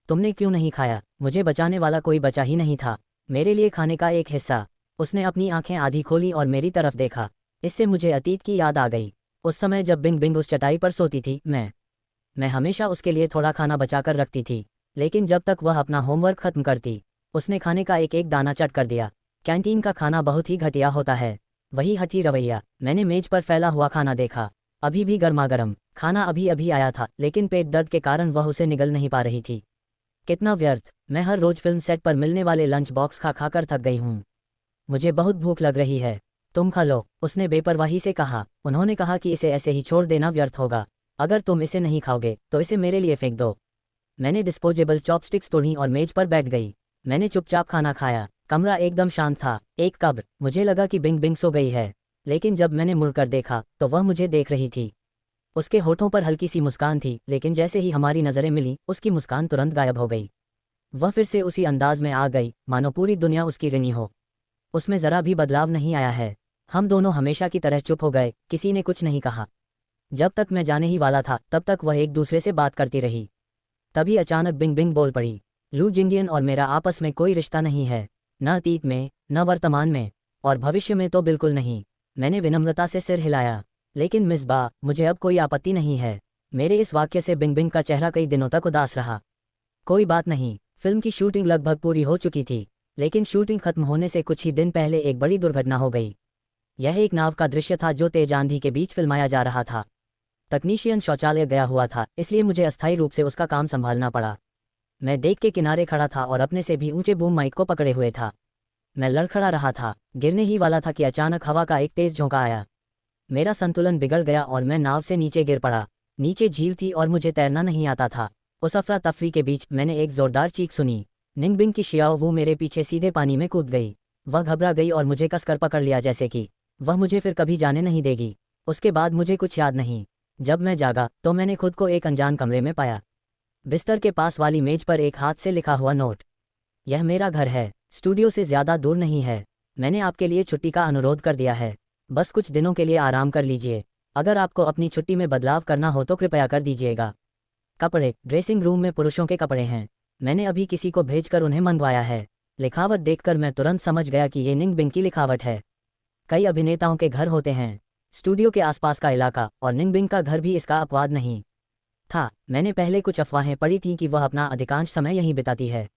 तुमने क्यों नहीं खाया? मुझे बचाने वाला कोई बचा ही नहीं था। मेरे लिए खाने का एक हिस्सा। उसने अपनी आंखें आधी खोली और मेरी तरफ देखा। इससे मुझे अतीत की याद आ गई। उस समय जब बिंग बिंग उस चटाई पर सोती थी, मैं हमेशा उसके लिए थोड़ा खाना बचाकर रखती थी, लेकिन जब तक वह अपना होमवर्क खत्म करती, उसने खाने का एक एक दाना चट कर दिया। कैंटीन का खाना बहुत ही घटिया होता है। वही हठी रवैया। मैंने मेज पर फैला हुआ खाना देखा, अभी भी गर्मागर्म। खाना अभी अभी आया था, लेकिन पेट दर्द के कारण वह उसे निगल नहीं पा रही थी। कितना व्यर्थ। मैं हर रोज फिल्म सेट पर मिलने वाले लंच बॉक्स खा खाकर थक गई हूँ। मुझे बहुत भूख लग रही है। तुम खा लो, उसने बेपरवाही से कहा। उन्होंने कहा कि इसे ऐसे ही छोड़ देना व्यर्थ होगा। अगर तुम इसे नहीं खाओगे तो इसे मेरे लिए फेंक दो। मैंने डिस्पोजेबल चॉपस्टिक्स तोड़ी और मेज पर बैठ गई। मैंने चुपचाप खाना खाया। कमरा एकदम शांत था, एक कब्र। मुझे लगा कि बिंग बिंग सो गई है, लेकिन जब मैंने मुड़कर देखा तो वह मुझे देख रही थी। उसके होठों पर हल्की सी मुस्कान थी, लेकिन जैसे ही हमारी नज़रें मिली उसकी मुस्कान तुरंत गायब हो गई। वह फिर से उसी अंदाज में आ गई, मानो पूरी दुनिया उसकी ऋणी हो। उसमें ज़रा भी बदलाव नहीं आया है। हम दोनों हमेशा की तरह चुप हो गए, किसी ने कुछ नहीं कहा। जब तक मैं जाने ही वाला था तब तक वह एक दूसरे से बात करती रही। तभी अचानक बिंग बिंग बोल पड़ी, लू जिंगियन और मेरा आपस में कोई रिश्ता नहीं है, न अतीत में, न वर्तमान में, और भविष्य में तो बिल्कुल नहीं। मैंने विनम्रता से सिर हिलाया। लेकिन मिसबा, मुझे अब कोई आपत्ति नहीं है। मेरे इस वाक्य से बिंग बिंग का चेहरा कई दिनों तक उदास रहा। कोई बात नहीं। फिल्म की शूटिंग लगभग पूरी हो चुकी थी, लेकिन शूटिंग खत्म होने से कुछ ही दिन पहले एक बड़ी दुर्घटना हो गई। यह एक नाव का दृश्य था जो तेज आंधी के बीच फिल्माया जा रहा था। तकनीशियन शौचालय गया हुआ था, इसलिए मुझे अस्थायी रूप से उसका काम संभालना पड़ा। मैं डेक के किनारे खड़ा था और अपने से भी ऊंचे बूम माइक को पकड़े हुए था। मैं लड़खड़ा रहा था, गिरने ही वाला था कि अचानक हवा का एक तेज झोंका आया। मेरा संतुलन बिगड़ गया और मैं नाव से नीचे गिर पड़ा। नीचे झील थी और मुझे तैरना नहीं आता था। उस अफरा तफरी के बीच मैंने एक जोरदार चीख सुनी। निंग बिंग की शियाओ वो मेरे पीछे सीधे पानी में कूद गई। वह घबरा गई और मुझे कसकर पकड़ लिया, जैसे कि वह मुझे फिर कभी जाने नहीं देगी। उसके बाद मुझे कुछ याद नहीं। जब मैं जागा तो मैंने खुद को एक अनजान कमरे में पाया। बिस्तर के पास वाली मेज पर एक हाथ से लिखा हुआ नोट। यह मेरा घर है, स्टूडियो से ज़्यादा दूर नहीं है। मैंने आपके लिए छुट्टी का अनुरोध कर दिया है। बस कुछ दिनों के लिए आराम कर लीजिए। अगर आपको अपनी छुट्टी में बदलाव करना हो तो कृपया कर दीजिएगा। कपड़े ड्रेसिंग रूम में पुरुषों के कपड़े हैं। मैंने अभी किसी को भेजकर उन्हें मंगवाया है। लिखावट देखकर मैं तुरंत समझ गया कि ये निंग बिंग की लिखावट है। कई अभिनेताओं के घर होते हैं, स्टूडियो के आसपास का इलाका, और निंग बिंग का घर भी इसका अपवाद नहीं था। मैंने पहले कुछ अफवाहें पढ़ी थीं कि वह अपना अधिकांश समय यहीं बिताती है।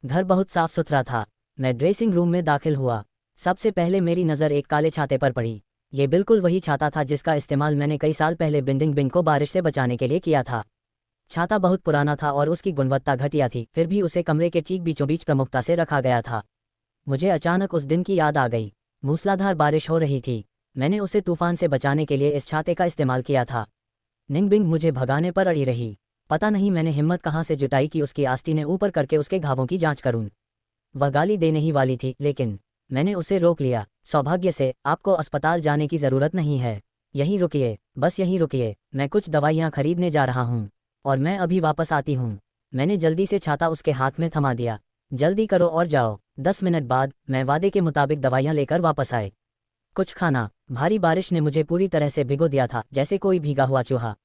घर बहुत साफ सुथरा था। मैं ड्रेसिंग रूम में दाखिल हुआ। सबसे पहले मेरी नज़र एक काले छाते पर पड़ी। ये बिल्कुल वही छाता था जिसका इस्तेमाल मैंने कई साल पहले बिंग बिंग को बारिश से बचाने के लिए किया था। छाता बहुत पुराना था और उसकी गुणवत्ता घटिया थी, फिर भी उसे कमरे के ठीक बीचों बीच प्रमुखता से रखा गया था। मुझे अचानक उस दिन की याद आ गई। मूसलाधार बारिश हो रही थी। मैंने उसे तूफान से बचाने के लिए इस छाते का इस्तेमाल किया था। निंगबिंग मुझे भगाने पर अड़ी रही। पता नहीं मैंने हिम्मत कहाँ से जुटाई कि उसकी आस्तीनें ऊपर करके उसके घावों की जांच करूं। वह गाली देने ही वाली थी, लेकिन मैंने उसे रोक लिया। सौभाग्य से आपको अस्पताल जाने की ज़रूरत नहीं है। यहीं रुकिए, बस यहीं रुकिए, मैं कुछ दवाइयाँ खरीदने जा रहा हूँ और मैं अभी वापस आती हूँ। मैंने जल्दी से छाता उसके हाथ में थमा दिया। जल्दी करो और जाओ। 10 मिनट बाद मैं वादे के मुताबिक दवाइयाँ लेकर वापस आए। कुछ खाना। भारी बारिश ने मुझे पूरी तरह से भिगो दिया था, जैसे कोई भीगा हुआ चूहा।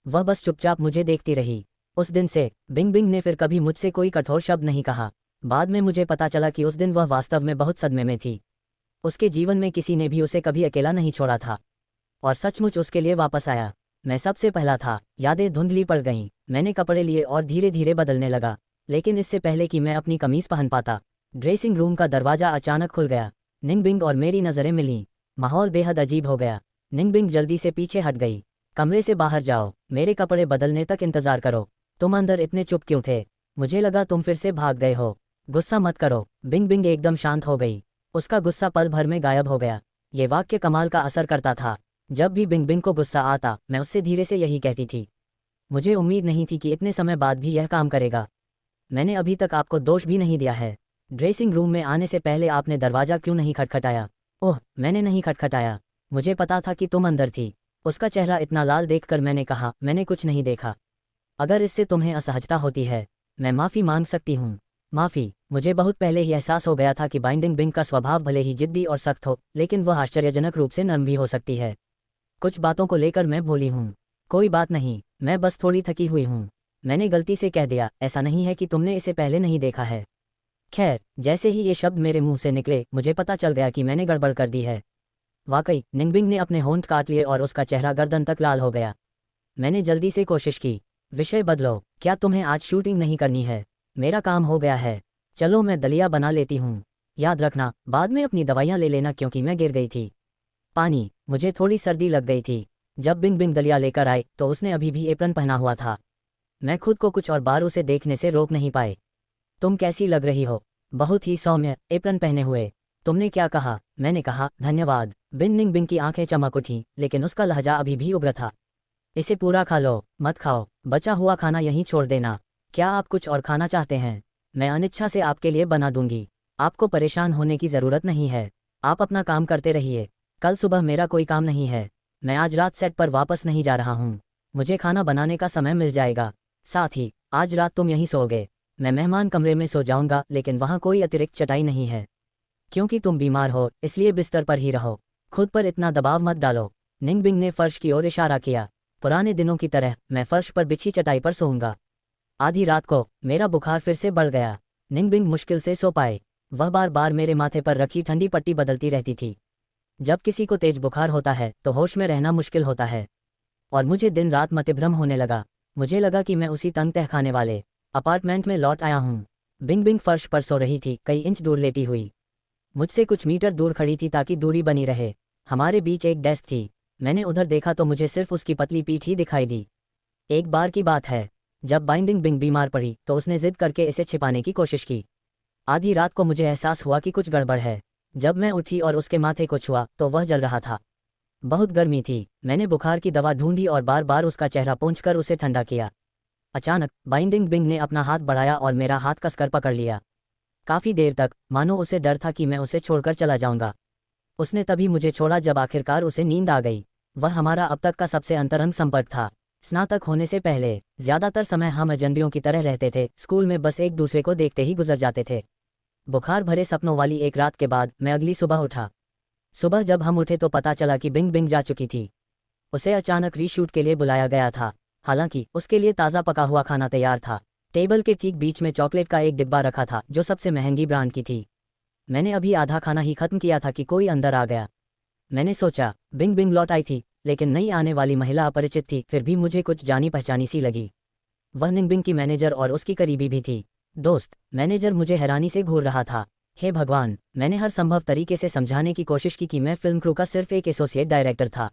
वह बस चुपचाप मुझे देखती रही। उस दिन से बिंग बिंग ने फिर कभी मुझसे कोई कठोर शब्द नहीं कहा। बाद में मुझे पता चला कि उस दिन वह वास्तव में बहुत सदमे में थी। उसके जीवन में किसी ने भी उसे कभी अकेला नहीं छोड़ा था और सचमुच उसके लिए वापस आया। मैं सबसे पहला था। यादें धुंधली पड़ गईं। मैंने कपड़े लिए और धीरे धीरे बदलने लगा, लेकिन इससे पहले कि मैं अपनी कमीज पहन पाता, ड्रेसिंग रूम का दरवाजा अचानक खुल गया। निंगबिंग और मेरी नज़रें मिलीं। माहौल बेहद अजीब हो गया। निंगबिंग जल्दी से पीछे हट गई। कमरे से बाहर जाओ, मेरे कपड़े बदलने तक इंतजार करो। तुम अंदर इतने चुप क्यों थे? मुझे लगा तुम फिर से भाग गए हो। गुस्सा मत करो। बिंग बिंग एकदम शांत हो गई। उसका गुस्सा पल भर में गायब हो गया। ये वाक्य कमाल का असर करता था। जब भी बिंग बिंग को गुस्सा आता, मैं उससे धीरे से यही कहती थी। मुझे उम्मीद नहीं थी कि इतने समय बाद भी यह काम करेगा। मैंने अभी तक आपको दोष भी नहीं दिया है। ड्रेसिंग रूम में आने से पहले आपने दरवाज़ा क्यों नहीं खटखटाया? ओह, मैंने नहीं खटखटाया। मुझे पता था कि तुम अंदर थी। उसका चेहरा इतना लाल देखकर मैंने कहा, मैंने कुछ नहीं देखा। अगर इससे तुम्हें असहजता होती है, मैं माफ़ी मांग सकती हूँ। माफ़ी? मुझे बहुत पहले ही एहसास हो गया था कि बाइंडिंग बिंग का स्वभाव भले ही जिद्दी और सख्त हो, लेकिन वह आश्चर्यजनक रूप से नर्म भी हो सकती है। कुछ बातों को लेकर मैं भोली हूँ। कोई बात नहीं, मैं बस थोड़ी थकी हुई हूँ। मैंने गलती से कह दिया। ऐसा नहीं है कि तुमने इसे पहले नहीं देखा है। खैर, जैसे ही ये शब्द मेरे मुंह से निकले, मुझे पता चल गया कि मैंने गड़बड़ कर दी है। वाकई, निंगबिंग ने अपने होंठ काट लिए और उसका चेहरा गर्दन तक लाल हो गया। मैंने जल्दी से कोशिश की। विषय बदलो। क्या तुम्हें आज शूटिंग नहीं करनी है? मेरा काम हो गया है। चलो मैं दलिया बना लेती हूँ। याद रखना, बाद में अपनी दवाइयाँ ले लेना क्योंकि मैं गिर गई थी। पानी। मुझे थोड़ी सर्दी लग गई थी। जब बिंग बिंग दलिया लेकर आए तो उसने अभी भी एप्रन पहना हुआ था। मैं खुद को कुछ और बार उसे देखने से रोक नहीं पाए। तुम कैसी लग रही हो? बहुत ही सौम्य, एप्रन पहने हुए। तुमने क्या कहा? मैंने कहा, धन्यवाद। बिंग बिंग की आंखें चमक उठीं, लेकिन उसका लहजा अभी भी उग्र था। इसे पूरा खा लो, मत खाओ। बचा हुआ खाना यहीं छोड़ देना। क्या आप कुछ और खाना चाहते हैं? मैं अनिच्छा से आपके लिए बना दूंगी। आपको परेशान होने की ज़रूरत नहीं है। आप अपना काम करते रहिए। कल सुबह मेरा कोई काम नहीं है। मैं आज रात सेट पर वापस नहीं जा रहा हूँ। मुझे खाना बनाने का समय मिल जाएगा। साथ ही आज रात तुम यहीं सोओगे। मैं मेहमान कमरे में सो जाऊंगा, लेकिन वहाँ कोई अतिरिक्त चटाई नहीं है। क्योंकि तुम बीमार हो, इसलिए बिस्तर पर ही रहो। खुद पर इतना दबाव मत डालो। निंगबिंग ने फर्श की ओर इशारा किया। पुराने दिनों की तरह मैं फर्श पर बिछी चटाई पर सोऊंगा। आधी रात को मेरा बुखार फिर से बढ़ गया। निंगबिंग मुश्किल से सो पाए। वह बार बार मेरे माथे पर रखी ठंडी पट्टी बदलती रहती थी। जब किसी को तेज बुखार होता है तो होश में रहना मुश्किल होता है, और मुझे दिन रात मतिभ्रम होने लगा। मुझे लगा कि मैं उसी तंग तहखाने वाले अपार्टमेंट में लौट आया हूँ। बिंग बिंग फर्श पर सो रही थी, कई इंच दूर लेटी हुई। मुझसे कुछ मीटर दूर खड़ी थी ताकि दूरी बनी रहे। हमारे बीच एक डेस्क थी। मैंने उधर देखा तो मुझे सिर्फ उसकी पतली पीठ ही दिखाई दी। एक बार की बात है, जब बाइंडिंग बिंग बीमार पड़ी तो उसने जिद करके इसे छिपाने की कोशिश की। आधी रात को मुझे एहसास हुआ कि कुछ गड़बड़ है। जब मैं उठी और उसके माथे को छुआ तो वह जल रहा था। बहुत गर्मी थी। मैंने बुखार की दवा ढूंढी और बार बार उसका चेहरा पोंछकर उसे ठंडा किया। अचानक बाइंडिंग बिंग ने अपना हाथ बढ़ाया और मेरा हाथ कसकर पकड़ लिया। काफी देर तक मानो उसे डर था कि मैं उसे छोड़कर चला जाऊंगा। उसने तभी मुझे छोड़ा जब आखिरकार उसे नींद आ गई। वह हमारा अब तक का सबसे अंतरंग संपर्क था। स्नातक होने से पहले ज्यादातर समय हम अजनबियों की तरह रहते थे। स्कूल में बस एक दूसरे को देखते ही गुजर जाते थे। बुखार भरे सपनों वाली एक रात के बाद मैं अगली सुबह उठा। सुबह जब हम उठे तो पता चला कि बिंग बिंग जा चुकी थी। उसे अचानक रीशूट के लिए बुलाया गया था। हालांकि उसके लिए ताज़ा पका हुआ खाना तैयार था। टेबल के ठीक बीच में चॉकलेट का एक डिब्बा रखा था जो सबसे महंगी ब्रांड की थी। मैंने अभी आधा खाना ही खत्म किया था कि कोई अंदर आ गया। मैंने सोचा बिंग बिंग लौट आई थी, लेकिन नई आने वाली महिला अपरिचित थी। फिर भी मुझे कुछ जानी पहचानी सी लगी। वह निंगबिंग की मैनेजर और उसकी करीबी भी थी। दोस्त। मैनेजर मुझे हैरानी से घूर रहा था। हे भगवान, मैंने हर संभव तरीके से समझाने की कोशिश की कि मैं फिल्म क्रू का सिर्फ एक एसोसिएट डायरेक्टर था।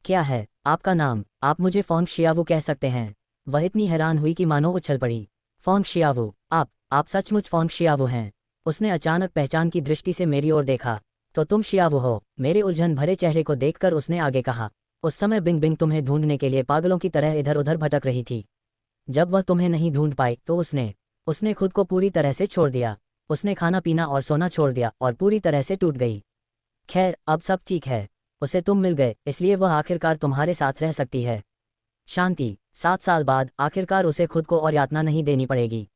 क्या है आपका नाम? आप मुझे फोंग शियावू कह सकते हैं। वह इतनी हैरान हुई कि मानो उछल पड़ी। फोंग शियावू, आप सचमुच फोंग शियावू हैं। उसने अचानक पहचान की दृष्टि से मेरी ओर देखा। तो तुम शियावू हो? मेरे उलझन भरे चेहरे को देखकर उसने आगे कहा। उस समय बिंग बिंग तुम्हें ढूंढने के लिए पागलों की तरह इधर उधर भटक रही थी। जब वह तुम्हें नहीं ढूंढ पाई तो उसने खुद को पूरी तरह से छोड़ दिया। उसने खाना पीना और सोना छोड़ दिया और पूरी तरह से टूट गई। खैर, अब सब ठीक है। उसे तुम मिल गए, इसलिए वह आखिरकार तुम्हारे साथ रह सकती है। शांति। 7 साल बाद आखिरकार उसे खुद को और यातना नहीं देनी पड़ेगी।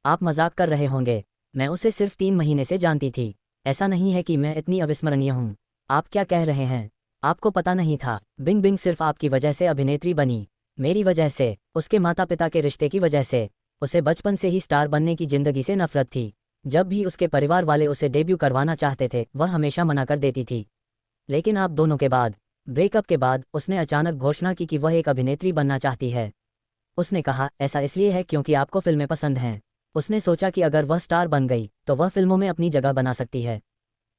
आप मजाक कर रहे होंगे। मैं उसे सिर्फ 3 महीने से जानती थी। ऐसा नहीं है कि मैं इतनी अविस्मरणीय हूँ। आप क्या कह रहे हैं? आपको पता नहीं था? बिंग बिंग सिर्फ आपकी वजह से अभिनेत्री बनी। मेरी वजह से, उसके माता पिता के रिश्ते की वजह से। उसे बचपन से ही स्टार बनने की जिंदगी से नफरत थी। जब भी उसके परिवार वाले उसे डेब्यू करवाना चाहते थे वह हमेशा मना कर देती थी। लेकिन आप दोनों के बाद, ब्रेकअप के बाद, उसने अचानक घोषणा की कि वह एक अभिनेत्री बनना चाहती है। उसने कहा ऐसा इसलिए है क्योंकि आपको फिल्में पसंद हैं। उसने सोचा कि अगर वह स्टार बन गई तो वह फिल्मों में अपनी जगह बना सकती है।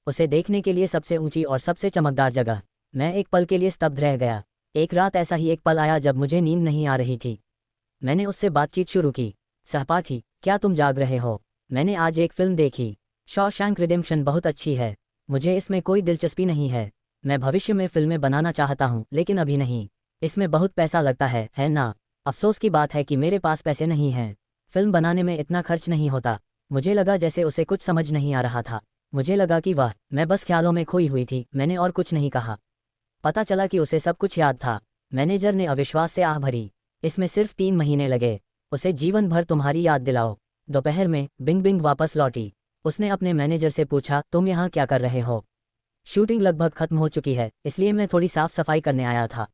उसे देखने के लिए सबसे ऊंची और सबसे चमकदार जगह। मैं एक पल के लिए स्तब्ध रह गया। एक रात ऐसा ही एक पल आया जब मुझे नींद नहीं आ रही थी। मैंने उससे बातचीत शुरू की। सहपाठी, क्या तुम जाग रहे हो? मैंने आज एक फिल्म देखी। शॉशैंक रिडेम्पशन बहुत अच्छी है। मुझे इसमें कोई दिलचस्पी नहीं है। मैं भविष्य में फिल्में बनाना चाहता हूँ लेकिन अभी नहीं। इसमें बहुत पैसा लगता है ना? अफसोस की बात है कि मेरे पास पैसे नहीं हैं। फिल्म बनाने में इतना खर्च नहीं होता। मुझे लगा जैसे उसे कुछ समझ नहीं आ रहा था। मुझे लगा कि मैं बस ख्यालों में खोई हुई थी। मैंने और कुछ नहीं कहा। पता चला कि उसे सब कुछ याद था। मैनेजर ने अविश्वास से आह भरी। इसमें सिर्फ 3 महीने लगे। उसे जीवन भर तुम्हारी याद दिलाओ। दोपहर में बिंग बिंग वापस लौटी। उसने अपने मैनेजर से पूछा, तुम यहाँ क्या कर रहे हो? शूटिंग लगभग खत्म हो चुकी है, इसलिए मैं थोड़ी साफ सफाई करने आया था।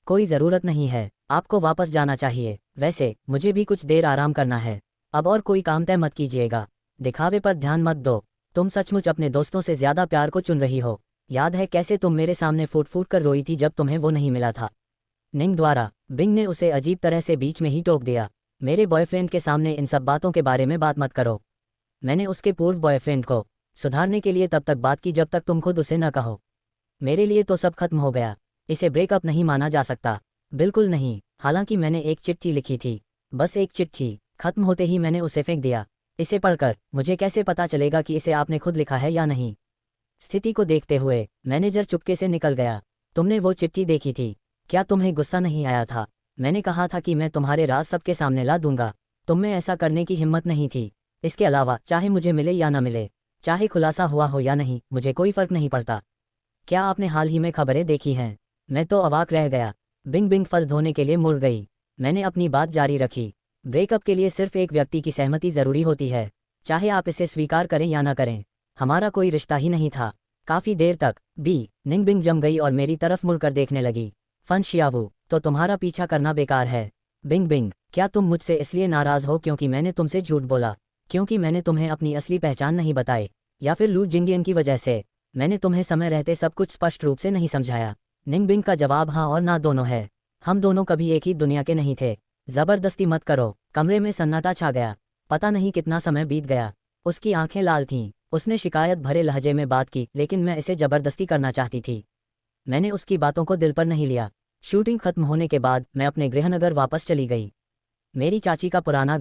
कोई ज़रूरत नहीं है, आपको वापस जाना चाहिए। वैसे मुझे भी कुछ देर आराम करना है। अब और कोई काम तय मत कीजिएगा। दिखावे पर ध्यान मत दो। तुम सचमुच अपने दोस्तों से ज़्यादा प्यार को चुन रही हो। याद है कैसे तुम मेरे सामने फूट फूट कर रोई थी जब तुम्हें वो नहीं मिला था? निंग द्वारा। बिंग ने उसे अजीब तरह से बीच में ही टोक दिया। मेरे बॉयफ्रेंड के सामने इन सब बातों के बारे में बात मत करो। मैंने उसके पूर्व बॉयफ्रेंड को सुधारने के लिए तब तक बात की जब तक तुम खुद उसे न कहो। मेरे लिए तो सब खत्म हो गया। इसे ब्रेकअप नहीं माना जा सकता। बिल्कुल नहीं। हालांकि मैंने एक चिट्ठी लिखी थी। बस एक चिट्ठी। खत्म होते ही मैंने उसे फेंक दिया। इसे पढ़कर मुझे कैसे पता चलेगा कि इसे आपने खुद लिखा है या नहीं? स्थिति को देखते हुए मैनेजर चुपके से निकल गया। तुमने वो चिट्ठी देखी थी? क्या तुम्हें गुस्सा नहीं आया था? मैंने कहा था कि मैं तुम्हारे राज सबके सामने ला दूंगा। तुम में ऐसा करने की हिम्मत नहीं थी। इसके अलावा चाहे मुझे मिले या ना मिले, चाहे खुलासा हुआ हो या नहीं, मुझे कोई फर्क नहीं पड़ता। क्या आपने हाल ही में खबरें देखी हैं? मैं तो अवाक रह गया। बिंग बिंग फल धोने के लिए मुड़ गई। मैंने अपनी बात जारी रखी। ब्रेकअप के लिए सिर्फ एक व्यक्ति की सहमति जरूरी होती है, चाहे आप इसे स्वीकार करें या ना करें। हमारा कोई रिश्ता ही नहीं था। काफी देर तक निंग बिंग जम गई और मेरी तरफ मुड़कर देखने लगी। फन शियावू, तो तुम्हारा पीछा करना बेकार है। बिंग बिंग, क्या तुम मुझसे इसलिए नाराज हो क्योंकि मैंने तुमसे झूठ बोला? क्योंकि मैंने तुम्हें अपनी असली पहचान नहीं बताई? या फिर लू जिंगियन की वजह से? मैंने तुम्हें समय रहते सब कुछ स्पष्ट रूप से नहीं समझाया। निंग बिंग का जवाब हाँ और ना दोनों है। हम दोनों कभी एक ही दुनिया के नहीं थे। जबरदस्ती मत करो। कमरे में सन्नाटा छा गया। पता नहीं कितना समय बीत गया। उसकी आंखें लाल थीं। उसने शिकायत भरे लहजे में बात की, लेकिन मैं इसे जबरदस्ती करना चाहती थी। मैंने उसकी बातों को दिल पर नहीं लिया। शूटिंग खत्म होने के बाद मैं अपने गृहनगर वापस चली गई। मेरी चाची का पुराना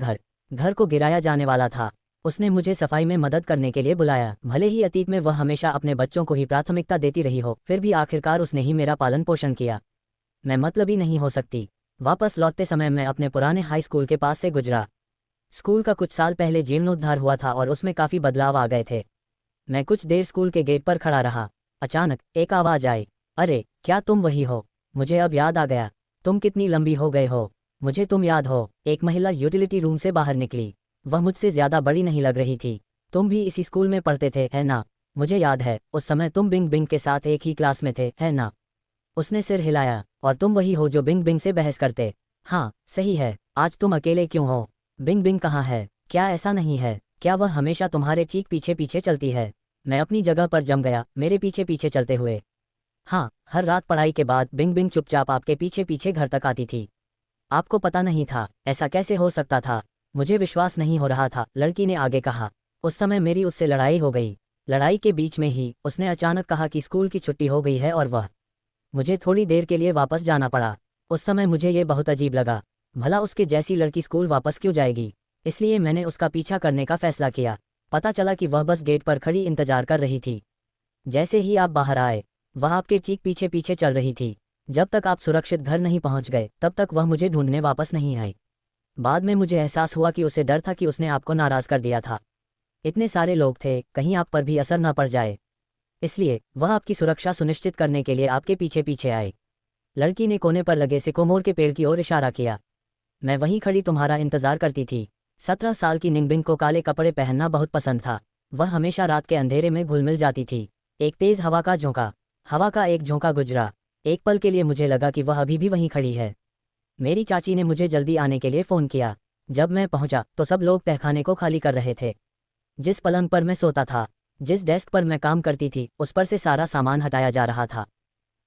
घर को गिराया जाने वाला था। उसने मुझे सफाई में मदद करने के लिए बुलाया। भले ही अतीत में वह हमेशा अपने बच्चों को ही प्राथमिकता देती रही हो, फिर भी आखिरकार उसने ही मेरा पालन पोषण किया। मैं मतलबी नहीं हो सकती। वापस लौटते समय मैं अपने पुराने हाई स्कूल के पास से गुजरा। स्कूल का कुछ साल पहले जीर्णोद्धार हुआ था और उसमें काफ़ी बदलाव आ गए थे। मैं कुछ देर स्कूल के गेट पर खड़ा रहा। अचानक एक आवाज़ आई, अरे क्या तुम वही हो? मुझे अब याद आ गया। तुम कितनी लंबी हो गए हो। मुझे तुम याद हो। एक महिला यूटिलिटी रूम से बाहर निकली। वह मुझसे ज़्यादा बड़ी नहीं लग रही थी। तुम भी इसी स्कूल में पढ़ते थे, है ना? मुझे याद है, उस समय तुम बिंग बिंग के साथ एक ही क्लास में थे, है ना? उसने सिर हिलाया। और तुम वही हो जो बिंग बिंग से बहस करते? हाँ सही है। आज तुम अकेले क्यों हो? बिंग बिंग कहाँ है? क्या ऐसा नहीं है? क्या वह हमेशा तुम्हारे ठीक पीछे पीछे चलती है? मैं अपनी जगह पर जम गया, मेरे पीछे पीछे चलते हुए। हाँ, हर रात पढ़ाई के बाद बिंग बिंग चुपचाप आपके पीछे पीछे घर तक आती थी। आपको पता नहीं था? ऐसा कैसे हो सकता था? मुझे विश्वास नहीं हो रहा था, लड़की ने आगे कहा। उस समय मेरी उससे लड़ाई हो गई। लड़ाई के बीच में ही उसने अचानक कहा कि स्कूल की छुट्टी हो गई है और मुझे थोड़ी देर के लिए वापस जाना पड़ा। उस समय मुझे ये बहुत अजीब लगा। भला उसके जैसी लड़की स्कूल वापस क्यों जाएगी। इसलिए मैंने उसका पीछा करने का फैसला किया। पता चला कि वह बस गेट पर खड़ी इंतजार कर रही थी। जैसे ही आप बाहर आए, वह आपके ठीक पीछे पीछे चल रही थी। जब तक आप सुरक्षित घर नहीं पहुंच गए तब तक वह मुझे ढूंढने वापस नहीं आई। बाद में मुझे एहसास हुआ कि उसे डर था कि उसने आपको नाराज कर दिया था। इतने सारे लोग थे, कहीं आप पर भी असर न पड़ जाए, इसलिए वह आपकी सुरक्षा सुनिश्चित करने के लिए आपके पीछे पीछे आए। लड़की ने कोने पर लगे सिकोमोर के पेड़ की ओर इशारा किया। मैं वहीं खड़ी तुम्हारा इंतजार करती थी। 17 साल की निंगबिंग को काले कपड़े पहनना बहुत पसंद था। वह हमेशा रात के अंधेरे में घुल मिल जाती थी। एक तेज हवा का एक झोंका गुजरा। एक पल के लिए मुझे लगा कि वह अभी भी वहीं खड़ी है। मेरी चाची ने मुझे जल्दी आने के लिए फ़ोन किया। जब मैं पहुंचा तो सब लोग तहखाने को खाली कर रहे थे। जिस पलंग पर मैं सोता था, जिस डेस्क पर मैं काम करती थी, उस पर से सारा सामान हटाया जा रहा था।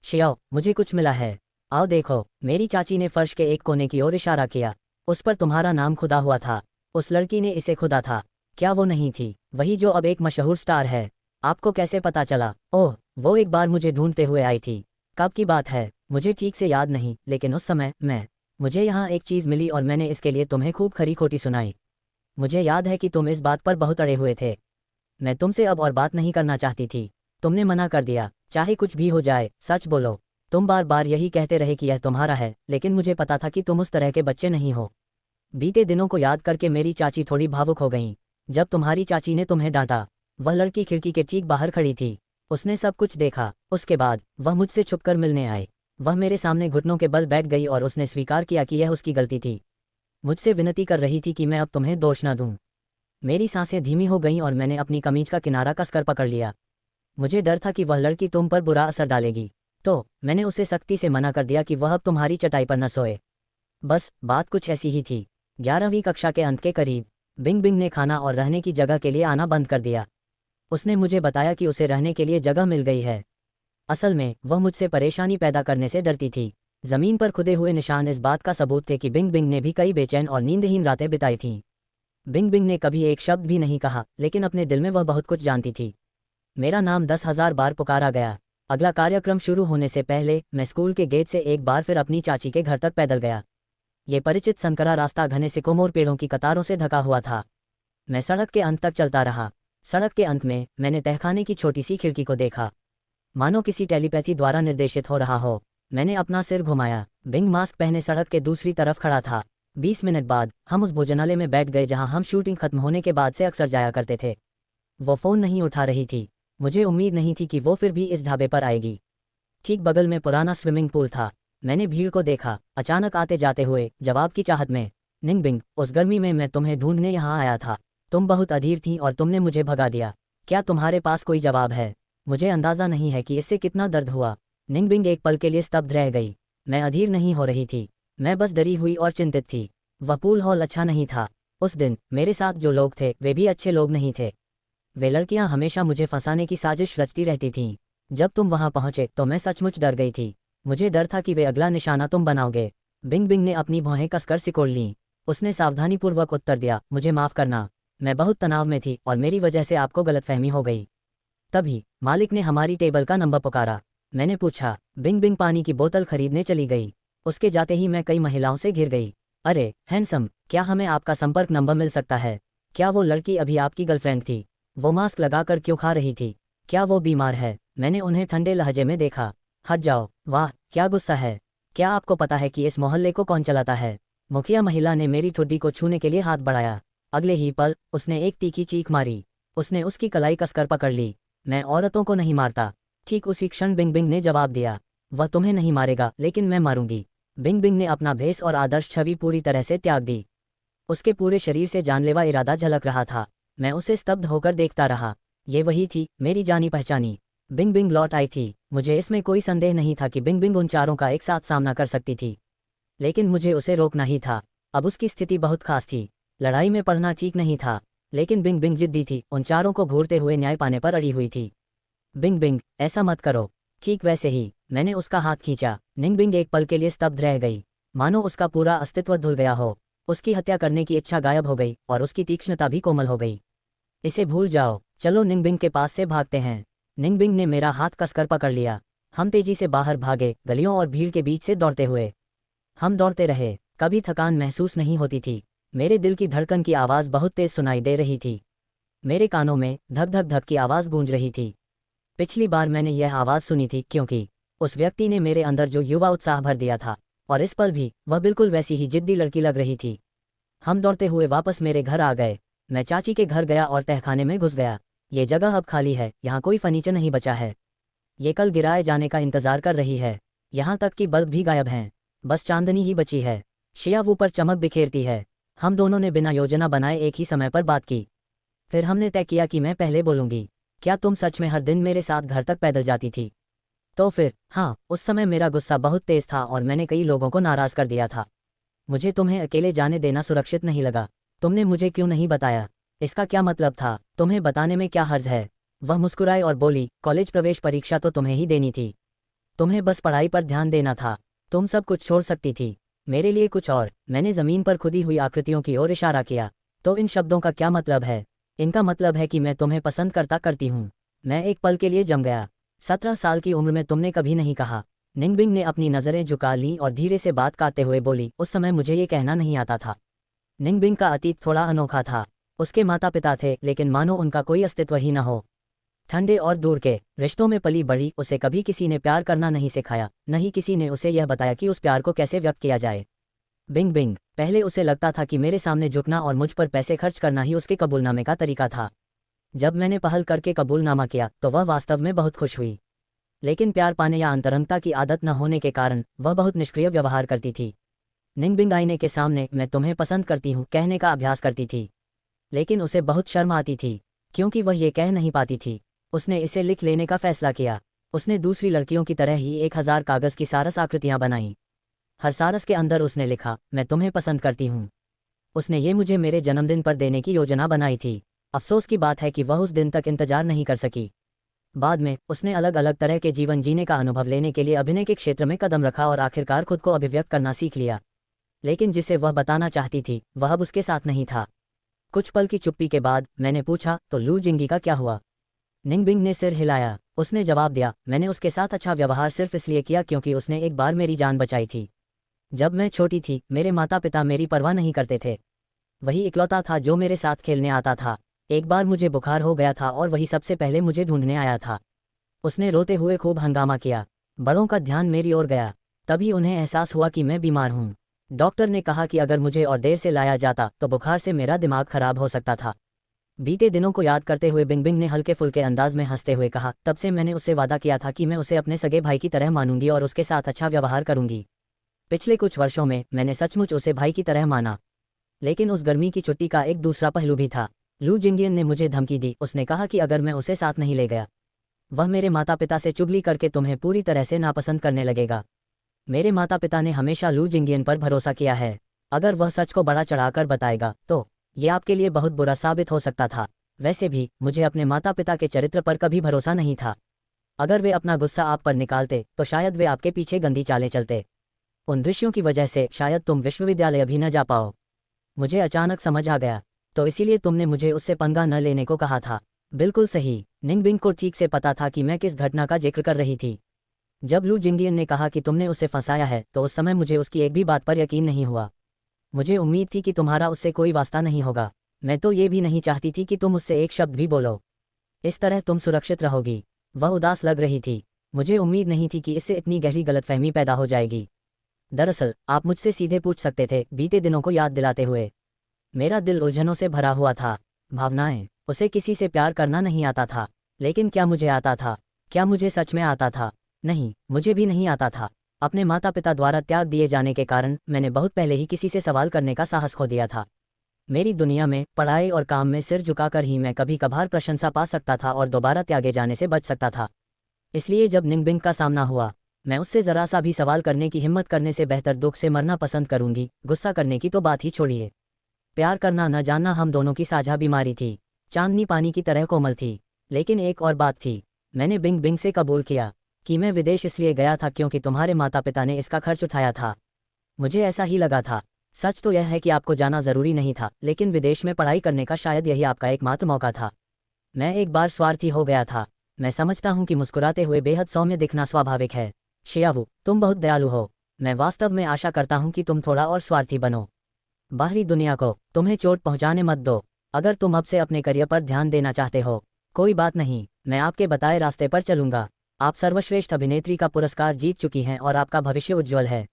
शियाओ, मुझे कुछ मिला है, आओ देखो। मेरी चाची ने फर्श के एक कोने की ओर इशारा किया। उस पर तुम्हारा नाम खुदा हुआ था। उस लड़की ने इसे खुदा था। क्या वो नहीं थी वही जो अब एक मशहूर स्टार है? आपको कैसे पता चला? ओह, वो एक बार मुझे ढूंढते हुए आई थी। कब की बात है मुझे ठीक से याद नहीं, लेकिन उस समय मुझे यहाँ एक चीज़ मिली और मैंने इसके लिए तुम्हें खूब खरी खोटी सुनाई। मुझे याद है कि तुम इस बात पर बहुत अड़े हुए थे। मैं तुमसे अब और बात नहीं करना चाहती थी। तुमने मना कर दिया। चाहे कुछ भी हो जाए, सच बोलो। तुम बार बार यही कहते रहे कि यह तुम्हारा है, लेकिन मुझे पता था कि तुम उस तरह के बच्चे नहीं हो। बीते दिनों को याद करके मेरी चाची थोड़ी भावुक हो गईं। जब तुम्हारी चाची ने तुम्हें डांटा, वह लड़की खिड़की के ठीक बाहर खड़ी थी। उसने सब कुछ देखा। उसके बाद वह मुझसे छुपकर मिलने आए। वह मेरे सामने घुटनों के बल बैठ गई और उसने स्वीकार किया कि यह उसकी गलती थी। मुझसे विनती कर रही थी कि मैं अब तुम्हें दोष न दूं। मेरी सांसें धीमी हो गईं और मैंने अपनी कमीज का किनारा कसकर पकड़ लिया। मुझे डर था कि वह लड़की तुम पर बुरा असर डालेगी, तो मैंने उसे सख्ती से मना कर दिया कि वह अब तुम्हारी चटाई पर न सोए। बस बात कुछ ऐसी ही थी। 11वीं कक्षा के अंत के करीब बिंग बिंग ने खाना और रहने की जगह के लिए आना बंद कर दिया। उसने मुझे बताया कि उसे रहने के लिए जगह मिल गई है। असल में वह मुझसे परेशानी पैदा करने से डरती थी। जमीन पर खुदे हुए निशान इस बात का सबूत थे कि बिंग बिंग ने भी कई बेचैन और नींदहीन रातें बिताई थीं। बिंग बिंग ने कभी एक शब्द भी नहीं कहा, लेकिन अपने दिल में वह बहुत कुछ जानती थी। मेरा नाम 10,000 बार पुकारा गया। अगला कार्यक्रम शुरू होने से पहले मैं स्कूल के गेट से एक बार फिर अपनी चाची के घर तक पैदल गया। ये परिचित संकरा रास्ता घने सिकोमोर पेड़ों की कतारों से ढका हुआ था। मैं सड़क के अंत तक चलता रहा। सड़क के अंत में मैंने तहखाने की छोटी सी खिड़की को देखा, मानो किसी टेलीपैथी द्वारा निर्देशित हो रहा हो। मैंने अपना सिर घुमाया। बिंग मास्क पहने सड़क के दूसरी तरफ खड़ा था। 20 मिनट बाद हम उस भोजनालय में बैठ गए जहां हम शूटिंग खत्म होने के बाद से अक्सर जाया करते थे। वो फ़ोन नहीं उठा रही थी। मुझे उम्मीद नहीं थी कि वो फिर भी इस ढाबे पर आएगी। ठीक बगल में पुराना स्विमिंग पूल था। मैंने भीड़ को देखा, अचानक आते जाते हुए जवाब की चाहत में। निंगबिंग, उस गर्मी में मैं तुम्हें ढूंढने यहाँ आया था। तुम बहुत अधीर थीं और तुमने मुझे भगा दिया। क्या तुम्हारे पास कोई जवाब है? मुझे अंदाज़ा नहीं है कि इससे कितना दर्द हुआ। निंगबिंग एक पल के लिए स्तब्ध रह गई। मैं अधीर नहीं हो रही थी, मैं बस डरी हुई और चिंतित थी। वह पूल हॉल अच्छा नहीं था। उस दिन मेरे साथ जो लोग थे वे भी अच्छे लोग नहीं थे। वे लड़कियां हमेशा मुझे फंसाने की साजिश रचती रहती थीं। जब तुम वहां पहुंचे तो मैं सचमुच डर गई थी। मुझे डर था कि वे अगला निशाना तुम बनाओगे। बिंग बिंग ने अपनी भौहें कसकर सिकोड़ लीं। उसने सावधानीपूर्वक उत्तर दिया, मुझे माफ़ करना, मैं बहुत तनाव में थी और मेरी वजह से आपको गलतफहमी हो गई। तभी मालिक ने हमारी टेबल का नंबर पुकारा। मैंने पूछा। बिंग बिंग पानी की बोतल खरीदने चली गई। उसके जाते ही मैं कई महिलाओं से घिर गई। अरे हैंडसम, क्या हमें आपका संपर्क नंबर मिल सकता है? क्या वो लड़की अभी आपकी गर्लफ्रेंड थी? वो मास्क लगाकर क्यों खा रही थी? क्या वो बीमार है? मैंने उन्हें ठंडे लहजे में देखा। हट जाओ। वाह, क्या गुस्सा है। क्या आपको पता है कि इस मोहल्ले को कौन चलाता है? मुखिया महिला ने मेरी ठुड्डी को छूने के लिए हाथ बढ़ाया। अगले ही पल उसने एक तीखी चीख मारी। उसने उसकी कलाई कसकर पकड़ ली। मैं औरतों को नहीं मारता। ठीक उसी क्षण बिंग बिंग ने जवाब दिया, वह तुम्हें नहीं मारेगा, लेकिन मैं मारूंगी। बिंग बिंग ने अपना भेष और आदर्श छवि पूरी तरह से त्याग दी। उसके पूरे शरीर से जानलेवा इरादा झलक रहा था। मैं उसे स्तब्ध होकर देखता रहा। ये वही थी, मेरी जानी पहचानी। बिंग बिंग लौट आई थी। मुझे इसमें कोई संदेह नहीं था कि बिंग बिंग उन चारों का एक साथ सामना कर सकती थी, लेकिन मुझे उसे रोकना ही था। अब उसकी स्थिति बहुत खास थी। लड़ाई में पड़ना ठीक नहीं था, लेकिन बिंग बिंग जिद्दी थी, उन चारों को घूरते हुए न्याय पाने पर अड़ी हुई थी। बिंग बिंग, ऐसा मत करो। ठीक वैसे ही मैंने उसका हाथ खींचा। निंग बिंग एक पल के लिए स्तब्ध रह गई, मानो उसका पूरा अस्तित्व धुल गया हो। उसकी हत्या करने की इच्छा गायब हो गई और उसकी तीक्ष्णता भी कोमल हो गई। इसे भूल जाओ, चलो निंग बिंग के पास से भागते हैं। निंग बिंग ने मेरा हाथ कसकर पकड़ लिया। हम तेजी से बाहर भागे, गलियों और भीड़ के बीच से दौड़ते हुए। हम दौड़ते रहे। कभी थकान महसूस नहीं होती थी। मेरे दिल की धड़कन की आवाज़ बहुत तेज सुनाई दे रही थी। मेरे कानों में धक धक धक की आवाज़ गूंज रही थी। पिछली बार मैंने यह आवाज़ सुनी थी क्योंकि उस व्यक्ति ने मेरे अंदर जो युवा उत्साह भर दिया था, और इस पल भी वह बिल्कुल वैसी ही जिद्दी लड़की लग रही थी। हम दौड़ते हुए वापस मेरे घर आ गए। मैं चाची के घर गया और तहखाने में घुस गया। ये जगह अब खाली है, यहाँ कोई फर्नीचर नहीं बचा है। ये कल गिराए जाने का इंतजार कर रही है। यहाँ तक कि बल्ब भी गायब हैं, बस चांदनी ही बची है। शिया ऊपर चमक बिखेरती है। हम दोनों ने बिना योजना बनाए एक ही समय पर बात की। फिर हमने तय किया कि मैं पहले बोलूँगी। क्या तुम सच में हर दिन मेरे साथ घर तक पैदल जाती थी? तो फिर हाँ, उस समय मेरा गुस्सा बहुत तेज था और मैंने कई लोगों को नाराज़ कर दिया था। मुझे तुम्हें अकेले जाने देना सुरक्षित नहीं लगा। तुमने मुझे क्यों नहीं बताया? इसका क्या मतलब था? तुम्हें बताने में क्या हर्ज है? वह मुस्कुराए और बोली, कॉलेज प्रवेश परीक्षा तो तुम्हें ही देनी थी। तुम्हें बस पढ़ाई पर ध्यान देना था। तुम सब कुछ छोड़ सकती थी मेरे लिए कुछ और। मैंने ज़मीन पर खुदी हुई आकृतियों की ओर इशारा किया। तो इन शब्दों का क्या मतलब है? इनका मतलब है कि मैं तुम्हें पसंद करती हूँ। मैं एक पल के लिए जम गया। 17 साल की उम्र में तुमने कभी नहीं कहा। निंगबिंग ने अपनी नज़रें झुका लीं और धीरे से बात करते हुए बोली, उस समय मुझे ये कहना नहीं आता था। निंगबिंग का अतीत थोड़ा अनोखा था। उसके माता पिता थे, लेकिन मानो उनका कोई अस्तित्व ही न हो। ठंडे और दूर के रिश्तों में पली बड़ी उसे कभी किसी ने प्यार करना नहीं सिखाया, न ही किसी ने उसे यह बताया कि उस प्यार को कैसे व्यक्त किया जाए। बिंग बिंग, पहले उसे लगता था कि मेरे सामने झुकना और मुझ पर पैसे खर्च करना ही उसके कबूलनामे का तरीका था। जब मैंने पहल करके कबूलनामा किया तो वह वास्तव में बहुत खुश हुई। लेकिन प्यार पाने या अंतरंगता की आदत न होने के कारण वह बहुत निष्क्रिय व्यवहार करती थी। निंगबिंग आईने के सामने मैं तुम्हें पसंद करती हूँ कहने का अभ्यास करती थी, लेकिन उसे बहुत शर्म आती थी क्योंकि वह ये कह नहीं पाती थी। उसने इसे लिख लेने का फैसला किया। उसने दूसरी लड़कियों की तरह ही 1000 कागज़ की सारस आकृतियाँ बनाईं। हर सारस के अंदर उसने लिखा, मैं तुम्हें पसंद करती हूँ। उसने ये मुझे मेरे जन्मदिन पर देने की योजना बनाई थी। अफसोस की बात है कि वह उस दिन तक इंतजार नहीं कर सकी। बाद में उसने अलग अलग तरह के जीवन जीने का अनुभव लेने के लिए अभिनय के क्षेत्र में कदम रखा और आखिरकार खुद को अभिव्यक्त करना सीख लिया। लेकिन जिसे वह बताना चाहती थी वह अब उसके साथ नहीं था। कुछ पल की चुप्पी के बाद मैंने पूछा, तो लू जिंगी का क्या हुआ? निंगबिंग ने सिर हिलाया। उसने जवाब दिया, मैंने उसके साथ अच्छा व्यवहार सिर्फ इसलिए किया क्योंकि उसने एक बार मेरी जान बचाई थी। जब मैं छोटी थी मेरे माता पिता मेरी परवाह नहीं करते थे। वही इकलौता था जो मेरे साथ खेलने आता था। एक बार मुझे बुखार हो गया था और वही सबसे पहले मुझे ढूंढने आया था। उसने रोते हुए खूब हंगामा किया। बड़ों का ध्यान मेरी ओर गया। तभी उन्हें एहसास हुआ कि मैं बीमार हूँ। डॉक्टर ने कहा कि अगर मुझे और देर से लाया जाता तो बुखार से मेरा दिमाग खराब हो सकता था। बीते दिनों को याद करते हुए बिंग बिंग ने हल्के फुल्के अंदाज में हंसते हुए कहा, तब से मैंने उससे वादा किया था कि मैं उसे अपने सगे भाई की तरह मानूंगी और उसके साथ अच्छा व्यवहार करूंगी। पिछले कुछ वर्षों में मैंने सचमुच उसे भाई की तरह माना। लेकिन उस गर्मी की छुट्टी का एक दूसरा पहलू भी था। लू जिंगियन ने मुझे धमकी दी। उसने कहा कि अगर मैं उसे साथ नहीं ले गया वह मेरे माता पिता से चुगली करके तुम्हें पूरी तरह से नापसंद करने लगेगा। मेरे माता पिता ने हमेशा लू जिंगियन पर भरोसा किया है। अगर वह सच को बड़ा चढ़ाकर बताएगा तो ये आपके लिए बहुत बुरा साबित हो सकता था। वैसे भी मुझे अपने माता पिता के चरित्र पर कभी भरोसा नहीं था। अगर वे अपना गुस्सा आप पर निकालते तो शायद वे आपके पीछे गंदी चालें चलते। उन दृश्यों की वजह से शायद तुम विश्वविद्यालय भी न जा पाओ। मुझे अचानक समझ आ गया। तो इसीलिए तुमने मुझे उससे पंगा न लेने को कहा था। बिल्कुल सही। निंगबिंग को ठीक से पता था कि मैं किस घटना का जिक्र कर रही थी। जब लू जिंगियन ने कहा कि तुमने उसे फंसाया है तो उस समय मुझे उसकी एक भी बात पर यकीन नहीं हुआ। मुझे उम्मीद थी कि तुम्हारा उससे कोई वास्ता नहीं होगा। मैं तो ये भी नहीं चाहती थी कि तुम उससे एक शब्द भी बोलो। इस तरह तुम सुरक्षित रहोगी। वह उदास लग रही थी। मुझे उम्मीद नहीं थी कि इससे इतनी गहरी गलतफहमी पैदा हो जाएगी। दरअसल आप मुझसे सीधे पूछ सकते थे, बीते दिनों को याद दिलाते हुए। मेरा दिल उलझनों से भरा हुआ था। भावनाएं। उसे किसी से प्यार करना नहीं आता था। लेकिन क्या मुझे आता था? क्या मुझे सच में आता था? नहीं, मुझे भी नहीं आता था। अपने माता पिता द्वारा त्याग दिए जाने के कारण मैंने बहुत पहले ही किसी से सवाल करने का साहस खो दिया था। मेरी दुनिया में पढ़ाई और काम में सिर झुकाकर ही मैं कभी कभार प्रशंसा पा सकता था और दोबारा त्यागे जाने से बच सकता था। इसलिए जब निंगबिंग का सामना हुआ, मैं उससे जरा सा भी सवाल करने की हिम्मत करने से बेहतर दुख से मरना पसंद करूंगी। गुस्सा करने की तो बात ही छोड़िए। प्यार करना न जानना हम दोनों की साझा बीमारी थी। चांदनी पानी की तरह कोमल थी। लेकिन एक और बात थी। मैंने बिंग बिंग से कबूल किया कि मैं विदेश इसलिए गया था क्योंकि तुम्हारे माता पिता ने इसका खर्च उठाया था। मुझे ऐसा ही लगा था। सच तो यह है कि आपको जाना ज़रूरी नहीं था, लेकिन विदेश में पढ़ाई करने का शायद यही आपका एकमात्र मौका था। मैं एक बार स्वार्थी हो गया था। मैं समझता हूँ कि मुस्कुराते हुए बेहद सौम्य दिखना स्वाभाविक है। शियावू, तुम बहुत दयालु हो। मैं वास्तव में आशा करता हूँ कि तुम थोड़ा और स्वार्थी बनो। बाहरी दुनिया को तुम्हें चोट पहुँचाने मत दो। अगर तुम अब से अपने करियर पर ध्यान देना चाहते हो, कोई बात नहीं, मैं आपके बताए रास्ते पर चलूंगा। आप सर्वश्रेष्ठ अभिनेत्री का पुरस्कार जीत चुकी हैं और आपका भविष्य उज्ज्वल है।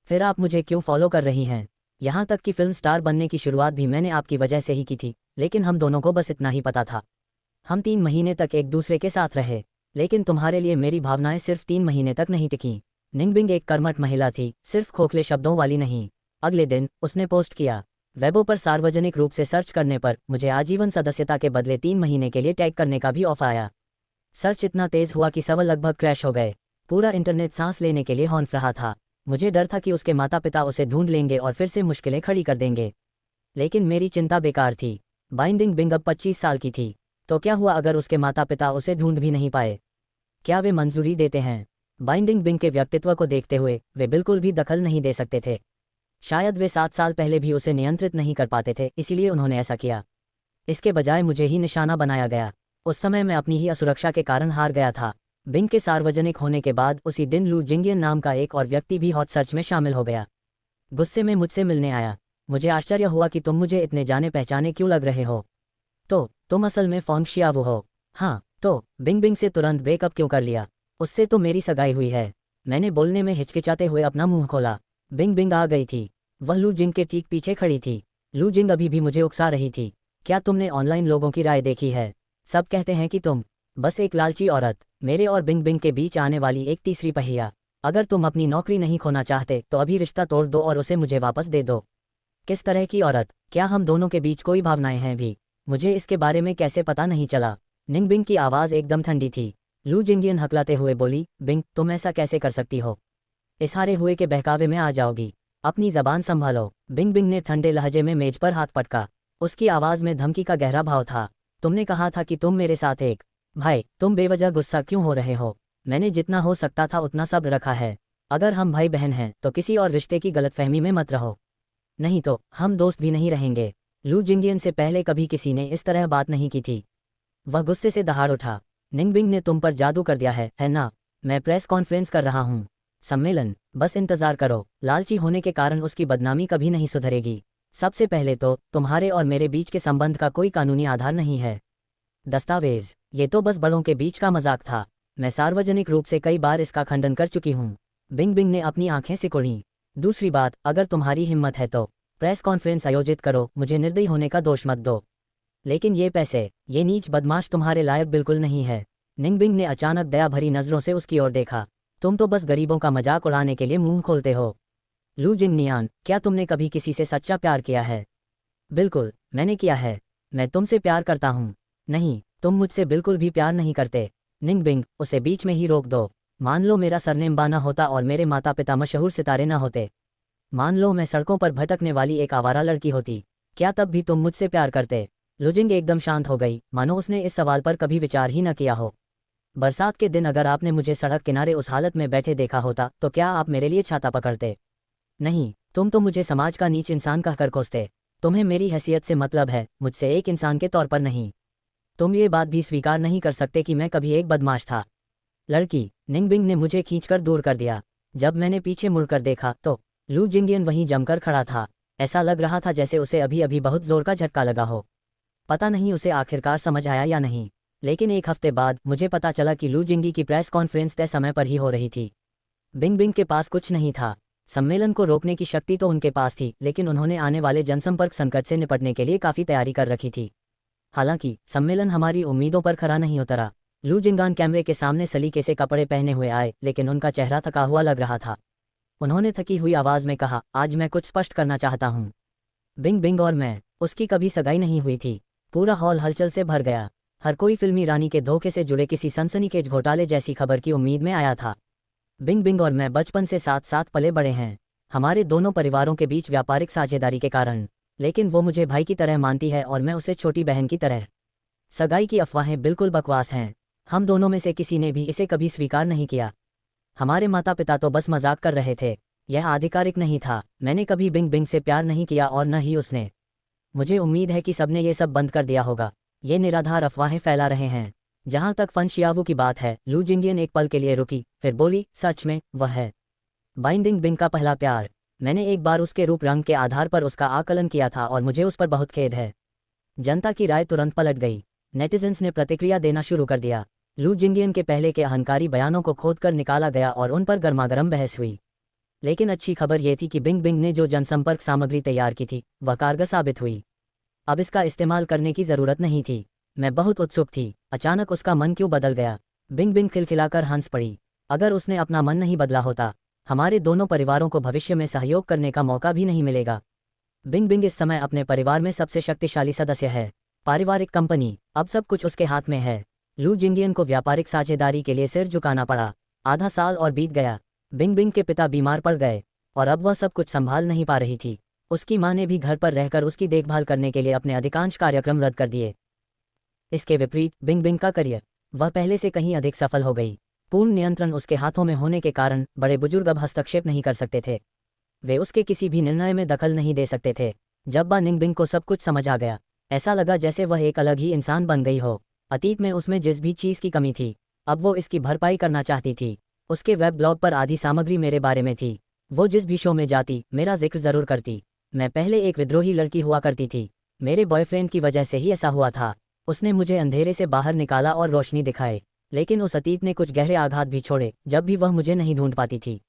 फिर आप मुझे क्यों फॉलो कर रही हैं? यहाँ तक कि फिल्म स्टार बनने की शुरुआत भी मैंने आपकी वजह से ही की थी, लेकिन हम दोनों को बस इतना ही पता था। हम 3 महीने तक एक दूसरे के साथ रहे, लेकिन तुम्हारे लिए मेरी भावनाएं सिर्फ 3 महीने तक नहीं टिकीं। निंगबिंग एक कर्मठ महिला थी, सिर्फ खोखले शब्दों वाली नहीं। अगले दिन उसने पोस्ट किया, वेबो पर सार्वजनिक रूप से सर्च करने पर मुझे आजीवन सदस्यता के बदले 3 महीने के लिए टैग करने का भी ऑफर आया। सर्च इतना तेज हुआ कि सर्वर लगभग क्रैश हो गए। पूरा इंटरनेट सांस लेने के लिए हौंफ रहा था। मुझे डर था कि उसके माता पिता उसे ढूंढ लेंगे और फिर से मुश्किलें खड़ी कर देंगे। लेकिन मेरी चिंता बेकार थी। बाइंडिंग बिंग अब 25 साल की थी, तो क्या हुआ अगर उसके माता पिता उसे ढूंढ भी नहीं पाए? क्या वे मंजूरी देते हैं? बाइंडिंग बिंग के व्यक्तित्व को देखते हुए वे बिल्कुल भी दखल नहीं दे सकते थे। शायद वे 7 साल पहले भी उसे नियंत्रित नहीं कर पाते थे, इसीलिए उन्होंने ऐसा किया। इसके बजाय मुझे ही निशाना बनाया गया। उस समय मैं अपनी ही असुरक्षा के कारण हार गया था। बिंग के सार्वजनिक होने के बाद उसी दिन लू जिंगियन नाम का एक और व्यक्ति भी हॉट सर्च में शामिल हो गया। गुस्से में मुझसे मिलने आया। मुझे आश्चर्य हुआ कि तुम मुझे इतने जाने पहचाने क्यों लग रहे हो। तो तुम असल में फॉन्ग शियावू हो? हाँ। तो बिंग बिंग से तुरंत ब्रेकअप क्यों कर लिया? उससे तो मेरी सगाई हुई है। मैंने बोलने में हिचकिचाते हुए अपना मुंह खोला। बिंग बिंग आ गई थी। वह लू जिंग के ठीक पीछे खड़ी थी। लू जिंग अभी भी मुझे उकसा रही थी। क्या तुमने ऑनलाइन लोगों की राय देखी है? सब कहते हैं कि तुम बस एक लालची औरत, मेरे और बिंग बिंग के बीच आने वाली एक तीसरी पहिया। अगर तुम अपनी नौकरी नहीं खोना चाहते तो अभी रिश्ता तोड़ दो और उसे मुझे वापस दे दो। किस तरह की औरत? क्या हम दोनों के बीच कोई भावनाएं हैं भी? मुझे इसके बारे में कैसे पता नहीं चला? निंग बिंग की आवाज़ एकदम ठंडी थी। लू जिंगियन हकलाते हुए बोली, बिंग तुम ऐसा कैसे कर सकती हो? इस हारे हुए के बहकावे में आ जाओगी। अपनी जबान संभालो। बिंग बिंग ने ठंडे लहजे में मेज पर हाथ पटका। उसकी आवाज़ में धमकी का गहरा भाव था। तुमने कहा था कि तुम मेरे साथ एक भाई, तुम बेवजह गुस्सा क्यों हो रहे हो? मैंने जितना हो सकता था उतना सब्र रखा है। अगर हम भाई बहन हैं तो किसी और रिश्ते की गलतफहमी में मत रहो, नहीं तो हम दोस्त भी नहीं रहेंगे। लू जिंगियन से पहले कभी किसी ने इस तरह बात नहीं की थी। वह गुस्से से दहाड़ उठा। निंगबिंग ने तुम पर जादू कर दिया है ना? मैं प्रेस कॉन्फ्रेंस कर रहा हूँ। सम्मेलन, बस इंतजार करो। लालची होने के कारण उसकी बदनामी कभी नहीं सुधरेगी। सबसे पहले तो तुम्हारे और मेरे बीच के संबंध का कोई कानूनी आधार नहीं है। दस्तावेज, ये तो बस बड़ों के बीच का मजाक था। मैं सार्वजनिक रूप से कई बार इसका खंडन कर चुकी हूँ। बिंग बिंग ने अपनी आंखें सिकुड़ी। दूसरी बात, अगर तुम्हारी हिम्मत है तो प्रेस कॉन्फ्रेंस आयोजित करो, मुझे निर्दयी होने का दोष मत दो। लेकिन ये पैसे, ये नीच बदमाश तुम्हारे लायक बिल्कुल नहीं है। निंगबिंग ने अचानक दया भरी नजरों से उसकी ओर देखा। तुम तो बस गरीबों का मजाक उड़ाने के लिए मुंह खोलते हो। लू जिंगनियान, क्या तुमने कभी किसी से सच्चा प्यार किया है? बिल्कुल, मैंने किया है। मैं तुमसे प्यार करता हूँ। नहीं, तुम मुझसे बिल्कुल भी प्यार नहीं करते। निंगबिंग, उसे बीच में ही रोक दो। मान लो मेरा सरनेम बाना होता और मेरे माता पिता मशहूर सितारे न होते। मान लो मैं सड़कों पर भटकने वाली एक आवारा लड़की होती। क्या तब भी तुम मुझसे प्यार करते? लुजिंग एकदम शांत हो गई, मानो उसने इस सवाल पर कभी विचार ही न किया हो। बरसात के दिन अगर आपने मुझे सड़क किनारे उस हालत में बैठे देखा होता तो क्या आप मेरे लिए छाता पकड़ते? नहीं, तुम तो मुझे समाज का नीच इंसान कहकर कोसते। तुम्हें मेरी हैसियत से मतलब है, मुझसे एक इंसान के तौर पर नहीं। तुम ये बात भी स्वीकार नहीं कर सकते कि मैं कभी एक बदमाश था। लड़की, निंगबिंग ने मुझे खींचकर दूर कर दिया। जब मैंने पीछे मुड़कर देखा तो लू जिंगियन वहीं जमकर खड़ा था। ऐसा लग रहा था जैसे उसे अभी अभी बहुत जोर का झटका लगा हो। पता नहीं उसे आखिरकार समझ आया या नहीं, लेकिन एक हफ्ते बाद मुझे पता चला कि लू जिंगी की प्रेस कॉन्फ्रेंस तय समय पर ही हो रही थी। बिंग बिंग के पास कुछ नहीं था। सम्मेलन को रोकने की शक्ति तो उनके पास थी, लेकिन उन्होंने आने वाले जनसंपर्क संकट से निपटने के लिए काफ़ी तैयारी कर रखी थी। हालांकि सम्मेलन हमारी उम्मीदों पर खरा नहीं उतरा। लू जिंगान कैमरे के सामने सलीके से कपड़े पहने हुए आए, लेकिन उनका चेहरा थका हुआ लग रहा था। उन्होंने थकी हुई आवाज़ में कहा, आज मैं कुछ स्पष्ट करना चाहता हूँ। बिंग बिंग और मैं, उसकी कभी सगाई नहीं हुई थी। पूरा हॉल हलचल से भर गया। हर कोई फिल्मी रानी के धोखे से जुड़े किसी सनसनीखेज घोटाले जैसी खबर की उम्मीद में आया था। बिंग बिंग और मैं बचपन से साथ साथ पले बड़े हैं, हमारे दोनों परिवारों के बीच व्यापारिक साझेदारी के कारण। लेकिन वो मुझे भाई की तरह मानती है और मैं उसे छोटी बहन की तरह। सगाई की अफवाहें बिल्कुल बकवास हैं। हम दोनों में से किसी ने भी इसे कभी स्वीकार नहीं किया। हमारे माता पिता तो बस मजाक कर रहे थे। यह आधिकारिक नहीं था। मैंने कभी बिंग बिंग से प्यार नहीं किया और न ही उसने। मुझे उम्मीद है कि सबने ये सब बंद कर दिया होगा। ये निराधार अफवाहें फैला रहे हैं। जहां तक फन शियावू की बात है, लू जिंगियन एक पल के लिए रुकी, फिर बोली, सच में, वह है। बाइंडिंग बिंग का पहला प्यार। मैंने एक बार उसके रूप रंग के आधार पर उसका आकलन किया था और मुझे उस पर बहुत खेद है। जनता की राय तुरंत पलट गई। नेटिजन्स ने प्रतिक्रिया देना शुरू कर दिया। लू जिंगियन के पहले के अहंकारी बयानों को खोदकर निकाला गया और उन पर गर्मागर्म बहस हुई। लेकिन अच्छी खबर यह थी कि बिंग बिंग ने जो जनसंपर्क सामग्री तैयार की थी वह कारगर साबित हुई। अब इसका इस्तेमाल करने की ज़रूरत नहीं थी। मैं बहुत उत्सुक थी। अचानक उसका मन क्यों बदल गया? बिंग बिंग खिलखिलाकर हंस पड़ी। अगर उसने अपना मन नहीं बदला होता, हमारे दोनों परिवारों को भविष्य में सहयोग करने का मौका भी नहीं मिलेगा। बिंग बिंग इस समय अपने परिवार में सबसे शक्तिशाली सदस्य है। पारिवारिक कंपनी, अब सब कुछ उसके हाथ में है। लू जिंगियन को व्यापारिक साझेदारी के लिए सिर झुकाना पड़ा। आधा साल और बीत गया। बिंग बिंग के पिता बीमार पड़ गए और अब वह सब कुछ संभाल नहीं पा रही थी। उसकी माँ ने भी घर पर रहकर उसकी देखभाल करने के लिए अपने अधिकांश कार्यक्रम रद्द कर दिए। इसके विपरीत बिंग बिंग का करियर, वह पहले से कहीं अधिक सफल हो गई। पूर्ण नियंत्रण उसके हाथों में होने के कारण बड़े बुजुर्ग अब हस्तक्षेप नहीं कर सकते थे। वे उसके किसी भी निर्णय में दखल नहीं दे सकते थे। जब बा निंग बिंग को सब कुछ समझ आ गया, ऐसा लगा जैसे वह एक अलग ही इंसान बन गई हो। अतीत में उसमें जिस भी चीज़ की कमी थी, अब वो इसकी भरपाई करना चाहती थी। उसके वेब ब्लॉग पर आधी सामग्री मेरे बारे में थी। वो जिस भी शो में जाती मेरा जिक्र ज़रूर करती। मैं पहले एक विद्रोही लड़की हुआ करती थी। मेरे बॉयफ्रेंड की वजह से ही ऐसा हुआ था। उसने मुझे अंधेरे से बाहर निकाला और रोशनी दिखाए। लेकिन उस अतीत ने कुछ गहरे आघात भी छोड़े जब भी वह मुझे नहीं ढूंढ पाती थी।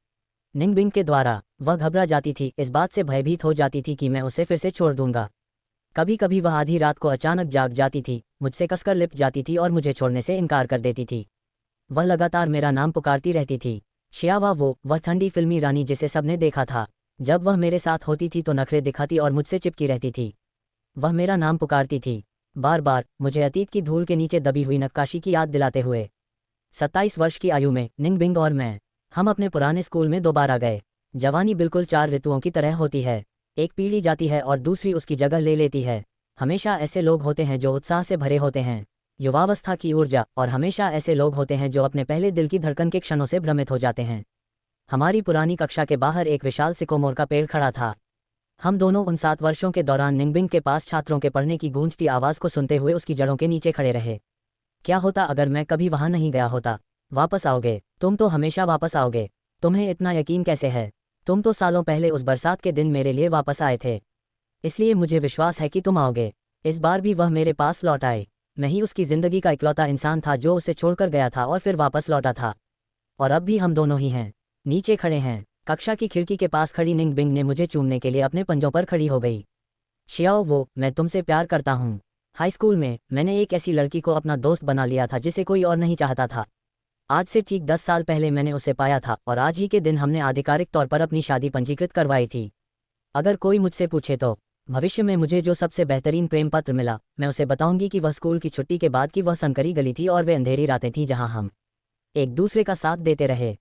निंग बिंग के द्वारा वह घबरा जाती थी, इस बात से भयभीत हो जाती थी कि मैं उसे फिर से छोड़ दूंगा। कभी कभी वह आधी रात को अचानक जाग जाती थी, मुझसे कसकर लिपट जाती थी और मुझे छोड़ने से इनकार कर देती थी। वह लगातार मेरा नाम पुकारती रहती थी। श्यावा, वह ठंडी फिल्मी रानी जिसे सबने देखा था। जब वह मेरे साथ होती थी तो नखरे दिखाती और मुझसे चिपकी रहती थी। वह मेरा नाम पुकारती थी बार बार, मुझे अतीत की धूल के नीचे दबी हुई नक्काशी की याद दिलाते हुए। 27 वर्ष की आयु में निंग बिंग और मैं, हम अपने पुराने स्कूल में दोबारा गए। जवानी बिल्कुल 4 ऋतुओं की तरह होती है। एक पीढ़ी जाती है और दूसरी उसकी जगह ले लेती है। हमेशा ऐसे लोग होते हैं जो उत्साह से भरे होते हैं, युवावस्था की ऊर्जा, और हमेशा ऐसे लोग होते हैं जो अपने पहले दिल की धड़कन के क्षणों से भ्रमित हो जाते हैं। हमारी पुरानी कक्षा के बाहर एक विशाल सिकोमोर का पेड़ खड़ा था। हम दोनों उन 7 वर्षों के दौरान निंगबिंग के पास छात्रों के पढ़ने की गूंजती आवाज़ को सुनते हुए उसकी जड़ों के नीचे खड़े रहे। क्या होता अगर मैं कभी वहां नहीं गया होता? वापस आओगे? तुम तो हमेशा वापस आओगे। तुम्हें इतना यकीन कैसे है? तुम तो सालों पहले उस बरसात के दिन मेरे लिए वापस आए थे, इसलिए मुझे विश्वास है कि तुम आओगे। इस बार भी वह मेरे पास लौट आए। मैं ही उसकी ज़िंदगी का इकलौता इंसान था जो उसे छोड़कर गया था और फिर वापस लौटा था। और अब भी हम दोनों ही हैं, नीचे खड़े हैं। कक्षा की खिड़की के पास खड़ी निंगबिंग ने मुझे चूमने के लिए अपने पंजों पर खड़ी हो गई। शियाओ, मैं तुमसे प्यार करता हूँ। हाई स्कूल में मैंने एक ऐसी लड़की को अपना दोस्त बना लिया था जिसे कोई और नहीं चाहता था। आज से ठीक 10 साल पहले मैंने उसे पाया था और आज ही के दिन हमने आधिकारिक तौर पर अपनी शादी पंजीकृत करवाई थी। अगर कोई मुझसे पूछे तो भविष्य में मुझे जो सबसे बेहतरीन प्रेम पत्र मिला, मैं उसे बताऊंगी कि वह स्कूल की छुट्टी के बाद की वह सनकरी गली थी और वे अंधेरी रातें थीं जहां हम एक दूसरे का साथ देते रहे।